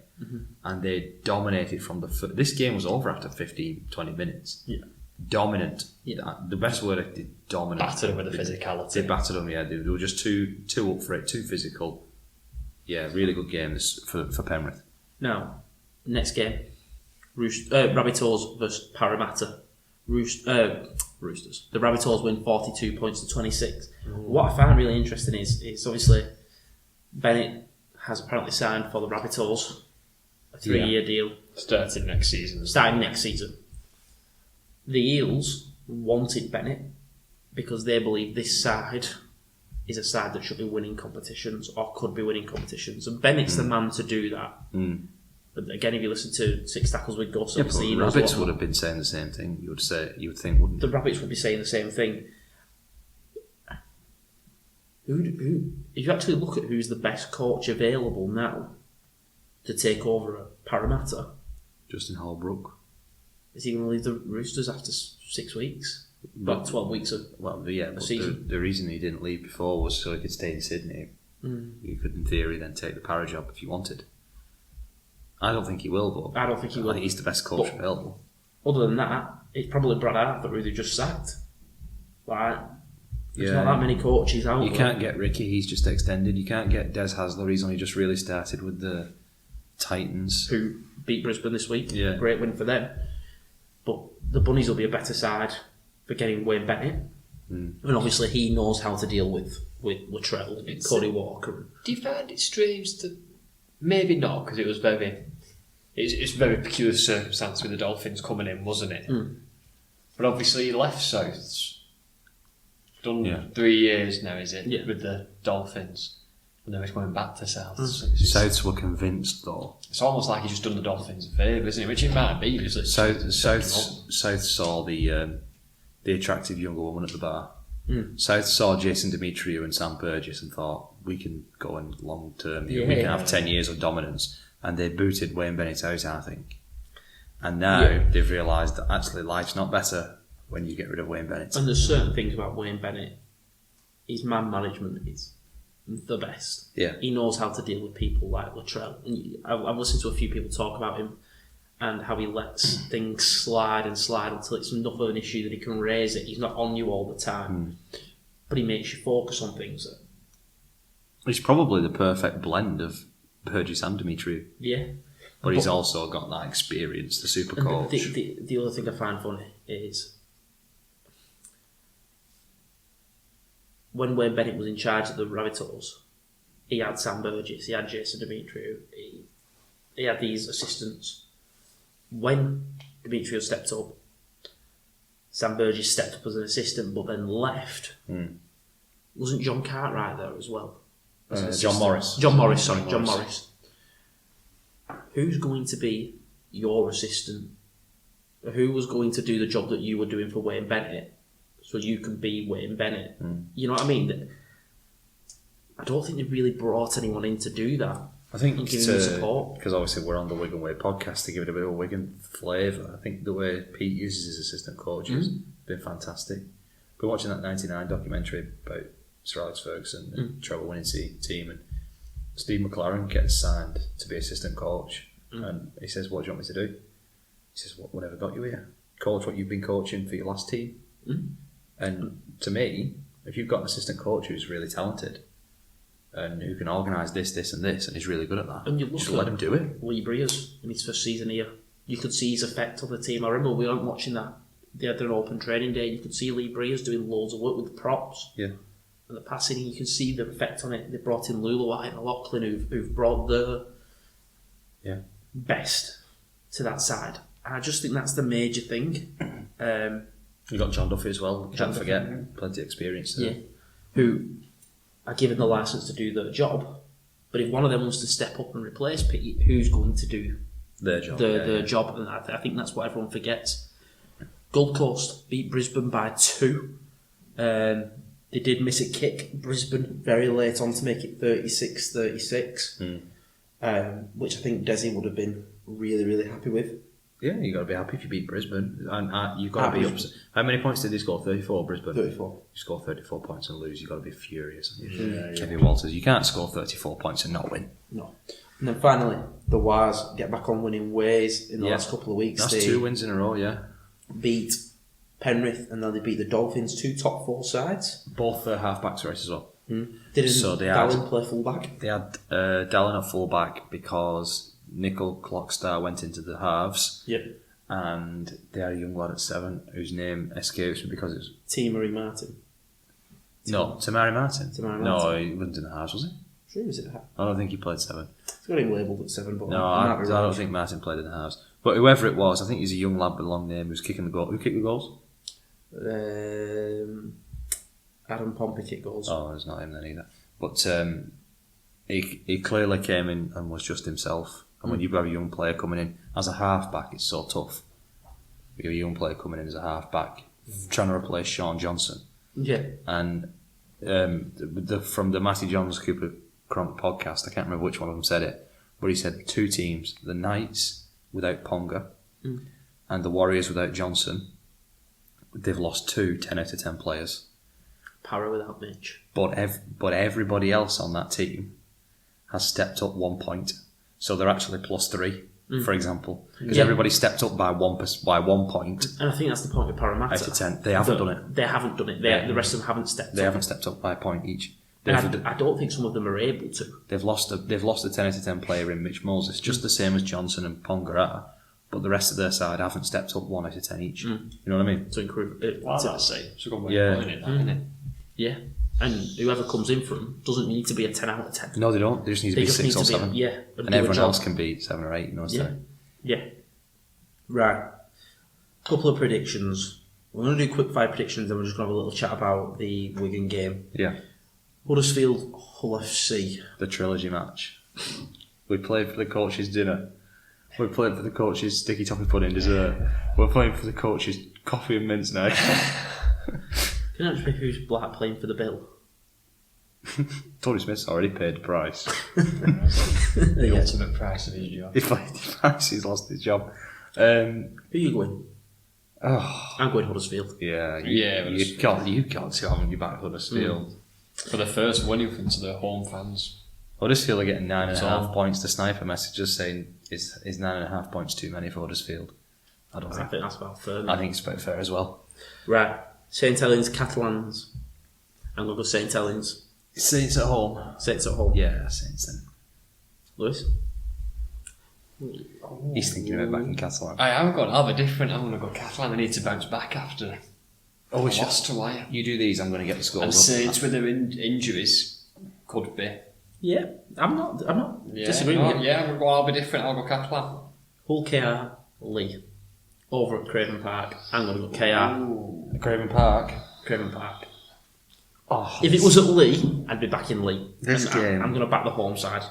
and they dominated from the foot. This game was over after 15-20 minutes. Yeah. Dominant. Yeah. The best word is dominant. Battered them with the physicality. They battered them, yeah. They were just too up for it, too physical. Yeah, really good game for Penrith. Now, next game, Rabbitohs versus Parramatta. Roosters. The Rabbitohs win 42 points to 26. What I found really interesting is obviously Bennett has apparently signed for the Rabbitohs a 3-year deal. Starting next season. The Eels wanted Bennett because they believe this side is a side that should be winning competitions or could be winning competitions, and Bennett's the man to do that. But again, if you listen to Six Tackles with Gus, obviously the Rabbits would have been saying the same thing. You would think, wouldn't the Rabbits would be saying the same thing. Who? If you actually look at who's the best coach available now to take over a Parramatta, Justin Holbrook. is he going to leave the Roosters after 6 weeks? About 12 weeks of a season. The reason he didn't leave before was so he could stay in Sydney. You could, in theory, then take the Para job if you wanted. I don't think he will, but I don't think he will. I think he's the best coach available. Other than that, it's probably Brad Arthur who they just sacked. Like, there's not that many coaches out there. You can't get Ricky, he's just extended. You can't get Des Hasler, he's only just really started with the Titans. Who beat Brisbane this week. Yeah. Great win for them. But the Bunnies will be a better side for getting Wayne Bennett. And obviously he knows how to deal with Latrell and Cody Walker. Do you find it strange that maybe not, because it was it's very peculiar circumstance with the Dolphins coming in, wasn't it? But obviously he left Souths. Done 3 years now, is it? Yeah. With the Dolphins. And now he's going back to Souths. Souths were convinced though. It's almost like he's just done the Dolphins a favour, isn't it? Which it might be. South saw the attractive younger woman at the bar. South saw Jason Demetriou and Sam Burgess and thought, we can go in long term here. We can have 10 years of dominance. And they booted Wayne Bennett out, I think. And now they've realised that actually life's not better when you get rid of Wayne Bennett. And there's certain things about Wayne Bennett. His man management is the best. Yeah. He knows how to deal with people like Latrell. And I've listened to a few people talk about him and how he lets things slide until it's enough of an issue that he can raise it. He's not on you all the time, but he makes you focus on things. He's probably the perfect blend of Burgess and Demetriou. Yeah. But he's also got that experience, the super coach. The other thing I find funny is when Wayne Bennett was in charge of the Rabbitohs, he had Sam Burgess, he had Jason Demetriou, he had these assistants. When Demetriou stepped up, Sam Burgess stepped up as an assistant but then left. Wasn't John Cartwright there as well? John Morris. John Morris. Who's going to be your assistant? Who was going to do the job that you were doing for Wayne Bennett so you can be Wayne Bennett? You know what I mean? I don't think they really brought anyone in to do that. I think and give them support. Because obviously we're on the Wigan Way podcast to give it a bit of a Wigan flavour. I think the way Pete uses his assistant coaches has been fantastic. Been watching that 99 documentary about Sir Alex Ferguson and treble winning team, and Steve McLaren gets signed to be assistant coach, and he says, "What do you want me to do?" He says, "Whatever got you here. Coach what you've been coaching for your last team." And to me, if you've got an assistant coach who's really talented and who can organise this and this, and he's really good at that, and you just let him do it. Lee Breers in his first season here, you could see his effect on the team. I remember we weren't watching that. They had an open training day. You could see Lee Breers doing loads of work with the props. Yeah. And the passing, you can see the effect on it. They brought in Luluai and Lachlan who've brought the best to that side. And I just think that's the major thing. You got John Duffy as well. Can't forget, plenty of experience there. Yeah, who are given the licence to do their job. But if one of them wants to step up and replace Pete, who's going to do their job? Their job, and I think that's what everyone forgets. Gold Coast beat Brisbane by 2. They did miss a kick, Brisbane, very late on to make it 36-36, which I think Desi would have been really, really happy with. Yeah, you've got to be happy if you beat Brisbane. And you've got to be upset. How many points did they score? 34, Brisbane? 34. You score 34 points and lose, you've got to be furious. Kevin Walters, you can't score 34 points and not win. No. And then finally, the Wires get back on winning ways in the last couple of weeks. That's 2 wins in a row, yeah. Beat Penrith and then they beat the Dolphins, 2 top 4 sides. Both half-backs race as well. Didn't So they Dallin play fullback? They had Dallin at fullback because Nickel Clockstar went into the halves. Yep. And they had a young lad at 7 whose name escapes me because it's... T-Marie Martin. Tamari Martin. Tamari No, Martin. he wasn't in the halves, was he? Sure, was it? I don't think he played 7. It's got him labelled at 7, but No, I don't think Martin played in the halves. But whoever it was, I think he's a young lad with a long name who's kicking the goal. Who kicked the goals? Adam Pompey kicked goals. Oh, it's not him then either. But he clearly came in and was just himself. And when you have a young player coming in as a half-back, it's so tough. You have a young player coming in as a half-back, trying to replace Sean Johnson. Yeah. And from the Matty Johns Cooper Cronk podcast, I can't remember which one of them said it, but he said 2 teams, the Knights without Ponga and the Warriors without Johnson, they've lost 2 10 out of 10 players. Para without Mitch. But everybody else on that team has stepped up 1 point. So they're actually +3, for example. Because everybody stepped up by 1 point. And I think that's the point with Parramatta. Out of 10. They haven't done it. They haven't done it. The rest of them haven't stepped up. They haven't stepped up by a point each. And I don't think some of them are able to. They've lost a 10 out of 10 player in Mitch Moses, just the same as Johnson and Ponga are. But the rest of their side haven't stepped up 1 out of 10 each. You know what I mean? To improve it. Well, I'd say it's a good way Yeah. of putting it, isn't it? Yeah. And whoever comes in for them doesn't need to be a 10 out of 10. No, they don't. They just need to be 6 or 7. And And do a everyone job. else can be 7 or 8, you know what I'm saying? Yeah. Right. Couple of predictions. We're going to do quick 5 predictions, and we're just going to have a little chat about the Wigan game. Yeah. Huddersfield, Hull FC. The trilogy match. We played for the coach's dinner. We played for the coach's sticky toffee pudding dessert. We're playing for the coach's coffee and mince now. Can you actually who's black playing for the bill? Tony Smith's already paid the price. The ultimate price of his job. He paid the price, he's lost his job. Who are you going? Oh, I'm going Huddersfield. yeah. Yeah, You've got to have on your back Huddersfield. For the first winning to the home fans. Huddersfield are getting 9.5 So- points. The sniper messages saying is 9.5 points too many for Huddersfield. I don't I think. think that's about fair. I think it's about fair as well. Right. St Helens, Catalans. I'm going to go St Helens. Saints at home. Saints at home. Yeah, Saints then. Lewis? He's thinking about back in Catalan. I am going to have a different. I'm going to go Catalan. They need to bounce back after. Oh, we lost to Wire. You do these, I'm going to get the scores And up. Saints with their injuries could be. Yeah. I'm not disagreeing with you. Yeah, I'm going to go. I'll be different. I'll go Catalan. Hull KR, Lee. Over at Craven Park. I'm going to go KR. Ooh. Craven Park. Craven Park. Oh, If it was at Lee, I'd be back in Lee. This And game- I'm going to back the home side.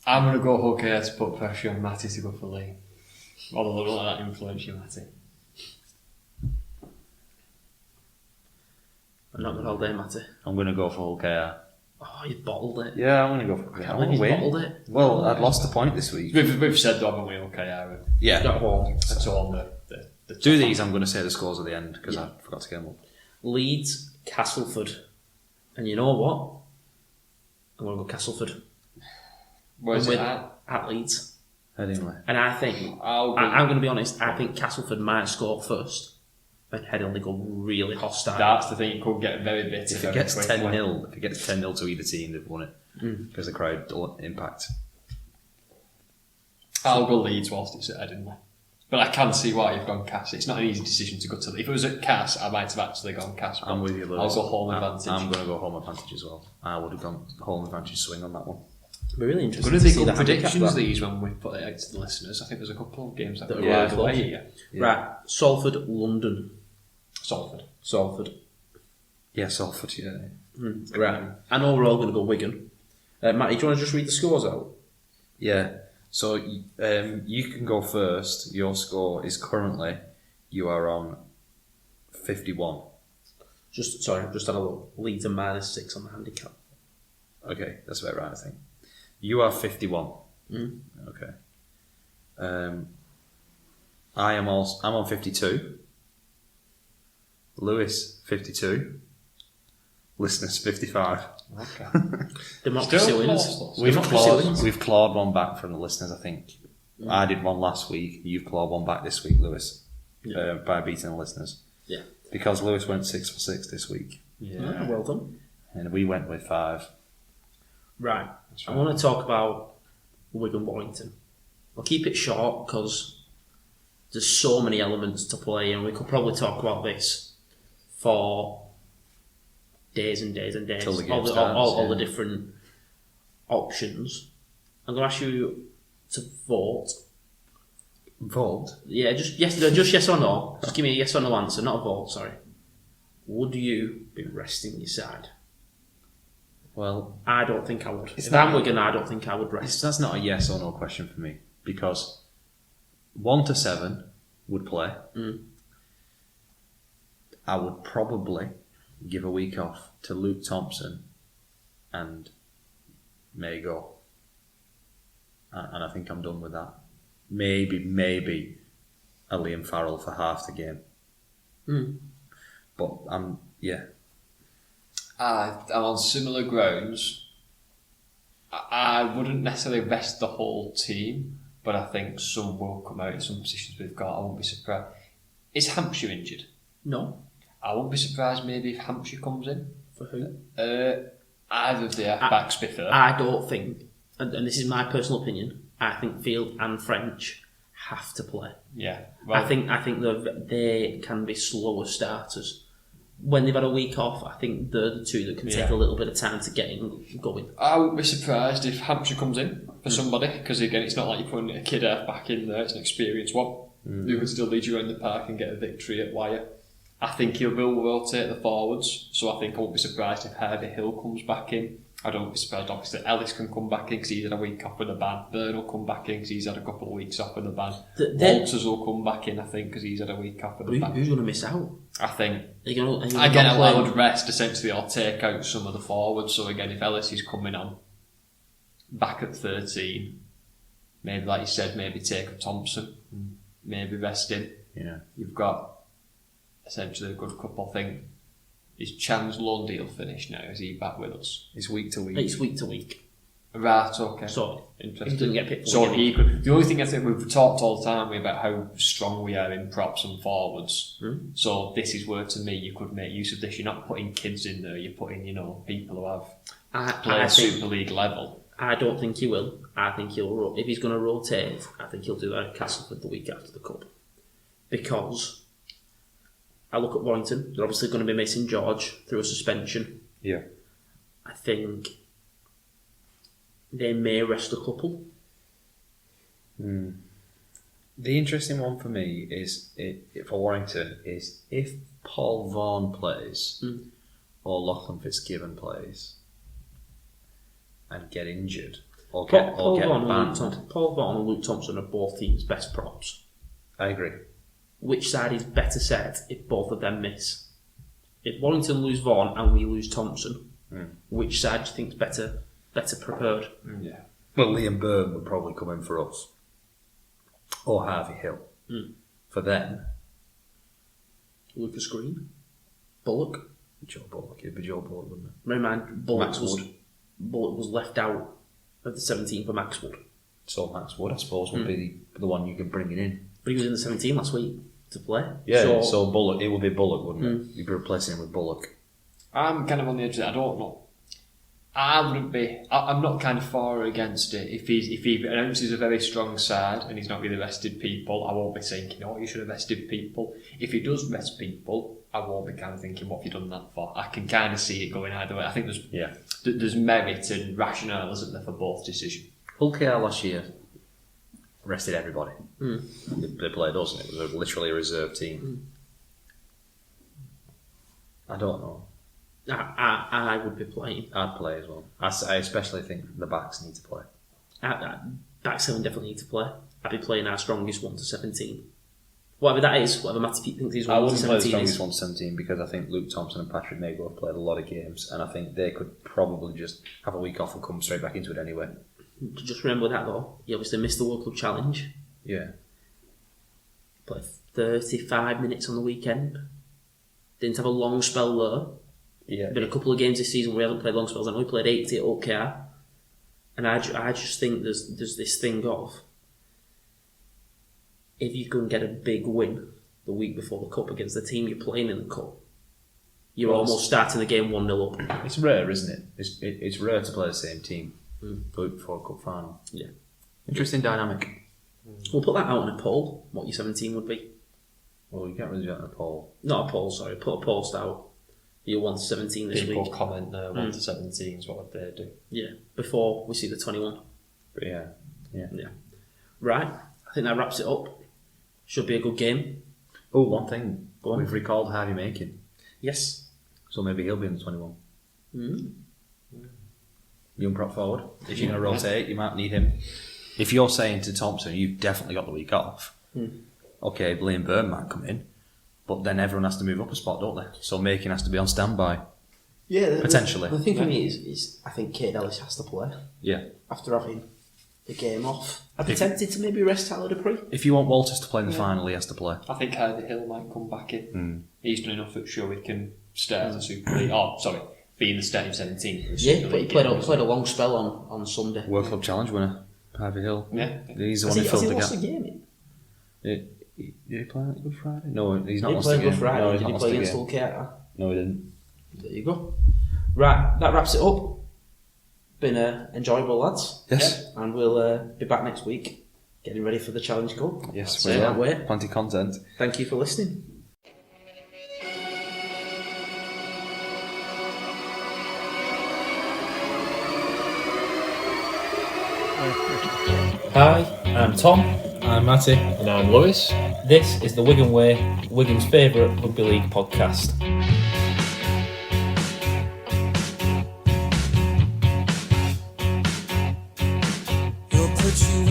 I'm going to go Hull KR to put pressure on Matty to go for Lee. Although I don't let that influence you, Matty. I'm not going to hold there, Matty. I'm going to go for Hull KR. Oh, you bottled it. Yeah, I'm going to go for I KR. can't believe you bottled it. Well, I'd lost the point this week. We've said though, haven't we? Hull KR. Yeah. Got home. That's all the Do these, I'm going to say the scores at the end because I forgot to get them up. Leeds, Castleford. And you know what? I'm going to go Castleford. Where's I'm it with- at? At Leeds. Headingley. And I think, I'll go- I'm going to be honest, I think Castleford might score first. And Headingley go really hostile. That's the thing. It could get very bitter. If it very gets quickly. 10-0, if it gets 10-0 to either team, they've won it because the crowd don't impact. I'll go Leeds whilst it's at Edinburgh. But I can see why you've gone Cass. It's not an easy decision to go to. If it was at Cass, I might have actually gone Cass. I'm with you, Lewis. I'll go home advantage. I'm going to go home advantage as well. I would have gone home advantage swing on that one. It'll be really interesting Going to to see be the good handicap predictions that. these when we put it out to the listeners. I think there's a couple of games that That will are go really either close. way. Yeah. Right, Salford, London. Salford. Yeah, Salford, yeah. Right. I know we're all going to go Wigan. Matty, do you want to just read the scores out? Yeah. So you can go first. Your score is currently, you are on 51. Just had a look. Leeds are -6 on the handicap. Okay, that's about right, I think. You are 51. Okay. I'm on 52. Lewis, 52. Listeners, 55. Okay. Democracy Still wins. close. We've clawed one back from the listeners, I think. I did one last week. You've clawed one back this week, Lewis, by beating the listeners. Yeah. Because Lewis went 6 for 6 this week. Yeah. Well done. and we went with 5. Right. I want to talk about Wigan Warrington. I'll keep it short because there's so many elements to play, and we could probably talk about this for days and days and days. Till the game all starts, the different options. I'm going to ask you to vote. Vote? Yeah, just yes or no. Just give me a yes or no answer, not a vote, sorry. Would you be resting your side? Well, I don't think I would. It's If I'm not- Wigan, I don't think I would rest. that's not a yes or no question for me, because 1 to 7 would play. I would probably give a week off to Luke Thompson and Mago. And I think I'm done with that. Maybe a Liam Farrell for half the game. But I'm on similar grounds. I wouldn't necessarily rest the whole team, but I think some will come out in some positions we've got. I won't be surprised. Is Hampshire injured? No. I won't be surprised maybe if Hampshire comes in. For who? Either of the backs be fair. I don't think, and this is my personal opinion, I think Field and French have to play. Yeah. Well, I think they can be slower starters. When they've had a week off, I think they're the two that can take a little bit of time to get going. I wouldn't be surprised if Hampshire comes in for somebody, because again, it's not like you're putting a kid back in there, it's an experienced one who can still lead you around the park and get a victory at wire. I think he will rotate the forwards, so I think I won't be surprised if Harvey Hill comes back in. I don't be surprised, obviously, Ellis can come back in because he's had a week off with the ban. Byrne will come back in because he's had a couple of weeks off with the ban. Walters will come back in, I think, because he's had a week off with the ban. Who's going to miss out? I think. Again, I would rest essentially or take out some of the forwards. So again, if Ellis is coming on back at 13, maybe like you said, maybe take up Thompson, maybe rest him. Yeah. You've got essentially a good couple. I think is Chan's loan deal finished now? Is he back with us? It's week to week. It's week to week. Right, okay. So interesting. he doesn't get picked. So he could. The only thing I think we've talked all the time about how strong we are in props and forwards. So this is where, to me, you could make use of this. You're not putting kids in there. You're putting, people who have played Super League level. I don't think he will. I think he'll. If he's going to rotate, I think he'll do that at Castleford the week after the Cup, because I look at Warrington. They're obviously going to be missing George through a suspension. Yeah. I think they may rest a couple. The interesting one for me is for Warrington is if Paul Vaughan plays or Lachlan Fitzgibbon plays and get injured or get banned. Paul Vaughan and Luke Thompson are both teams' best props. I agree. Which side is better set if both of them miss? If Warrington lose Vaughan and we lose Thompson, which side do you think is better prepared? Yeah. Well, Liam Byrne would probably come in for us. Or Harvey Hill. For them. Lucas Green? Bullock? Joe Bullock. It'd be Joe Bullock, wouldn't it? Bear in mind, Bullock Max was left out of the 17 for Max Wood. So Max Wood, I suppose, would be the one you can bring it in. But he was in the 17 last week to play. Yeah, so Bullock, it would be Bullock, wouldn't it? You'd be replacing him with Bullock. I'm kind of on the edge of it. I don't know. I wouldn't be. I'm not kind of for or against it. If he announces a very strong side and he's not really rested people, I won't be thinking, you should have rested people. If he does rest people, I won't be kind of thinking, what have you done that for? I can kind of see it going either way. I think there's merit and rationale, isn't there, for both decisions. Hull KR last year rested everybody. They played us, and it was literally a reserve team. I don't know. I would be playing. I'd play as well. I especially think the backs need to play. Back 7 definitely need to play. I'd be playing our strongest 1 to 17. Whatever that is, whatever Matty Pete thinks he's 1 to 17 I wouldn't play the strongest is. 1 to 17 because I think Luke Thompson and Patrick Mago have played a lot of games, and I think they could probably just have a week off and come straight back into it anyway. Just remember that though, he obviously missed the World Club Challenge. Yeah. Played 35 minutes on the weekend. Didn't have a long spell there. Yeah. Been a couple of games this season where we haven't played long spells. I know we played 80 at OKR. And I just think there's this thing of, if you can get a big win the week before the Cup against the team you're playing in the Cup, you're almost starting the game 1-0 up. It's rare, isn't it? It's rare to play the same team for a cup final. Yeah. Interesting dynamic. We'll put that out in a poll, what your 17 would be. Well, you can't really do that in a poll. Not a poll, sorry. Put a post out. You 1 to 17 this People week. comment 1 to 17 is what would they do? Yeah, before we see the 21. But yeah. Right, I think that wraps it up. Should be a good game. Oh, one thing. Go on. We've recalled Harvey Makin. Yes. So maybe he'll be in the 21. Mm. Young prop forward. If you're going to rotate, you might need him. If you're saying to Thompson, you've definitely got the week off. Okay, Liam Byrne might come in, but then everyone has to move up a spot, don't they? So Makin has to be on standby. Yeah, potentially. The thing for me is I think Kate Ellis has to play. Yeah. After having the game off. I'd be tempted to maybe rest Tyler Dupree. If you want Walters to play in the final, he has to play. I think Harvey Hill might come back in. He's done enough that sure he can start as a Super League. Oh, sorry, be in the starting 17. Yeah, but he played a long spell on Sunday. World Club Challenge winner, Harvey Hill. Yeah. He's the one who filled the gap. Has he lost a game? Did he play on Good Friday? No, he's not He lost played a game. Good Friday. No, he's Did not he lost play a against game. Hull Carter? No, he didn't. There you go. Right, that wraps it up. Been enjoyable, lads. Yes. Yeah. And we'll be back next week, getting ready for the Challenge Cup. Yes, So that way. Plenty of content. Thank you for listening. Hi, I'm Tom. I'm Matty. And I'm Lewis. This is the Wigan Way, Wigan's favourite rugby league podcast. You'll put you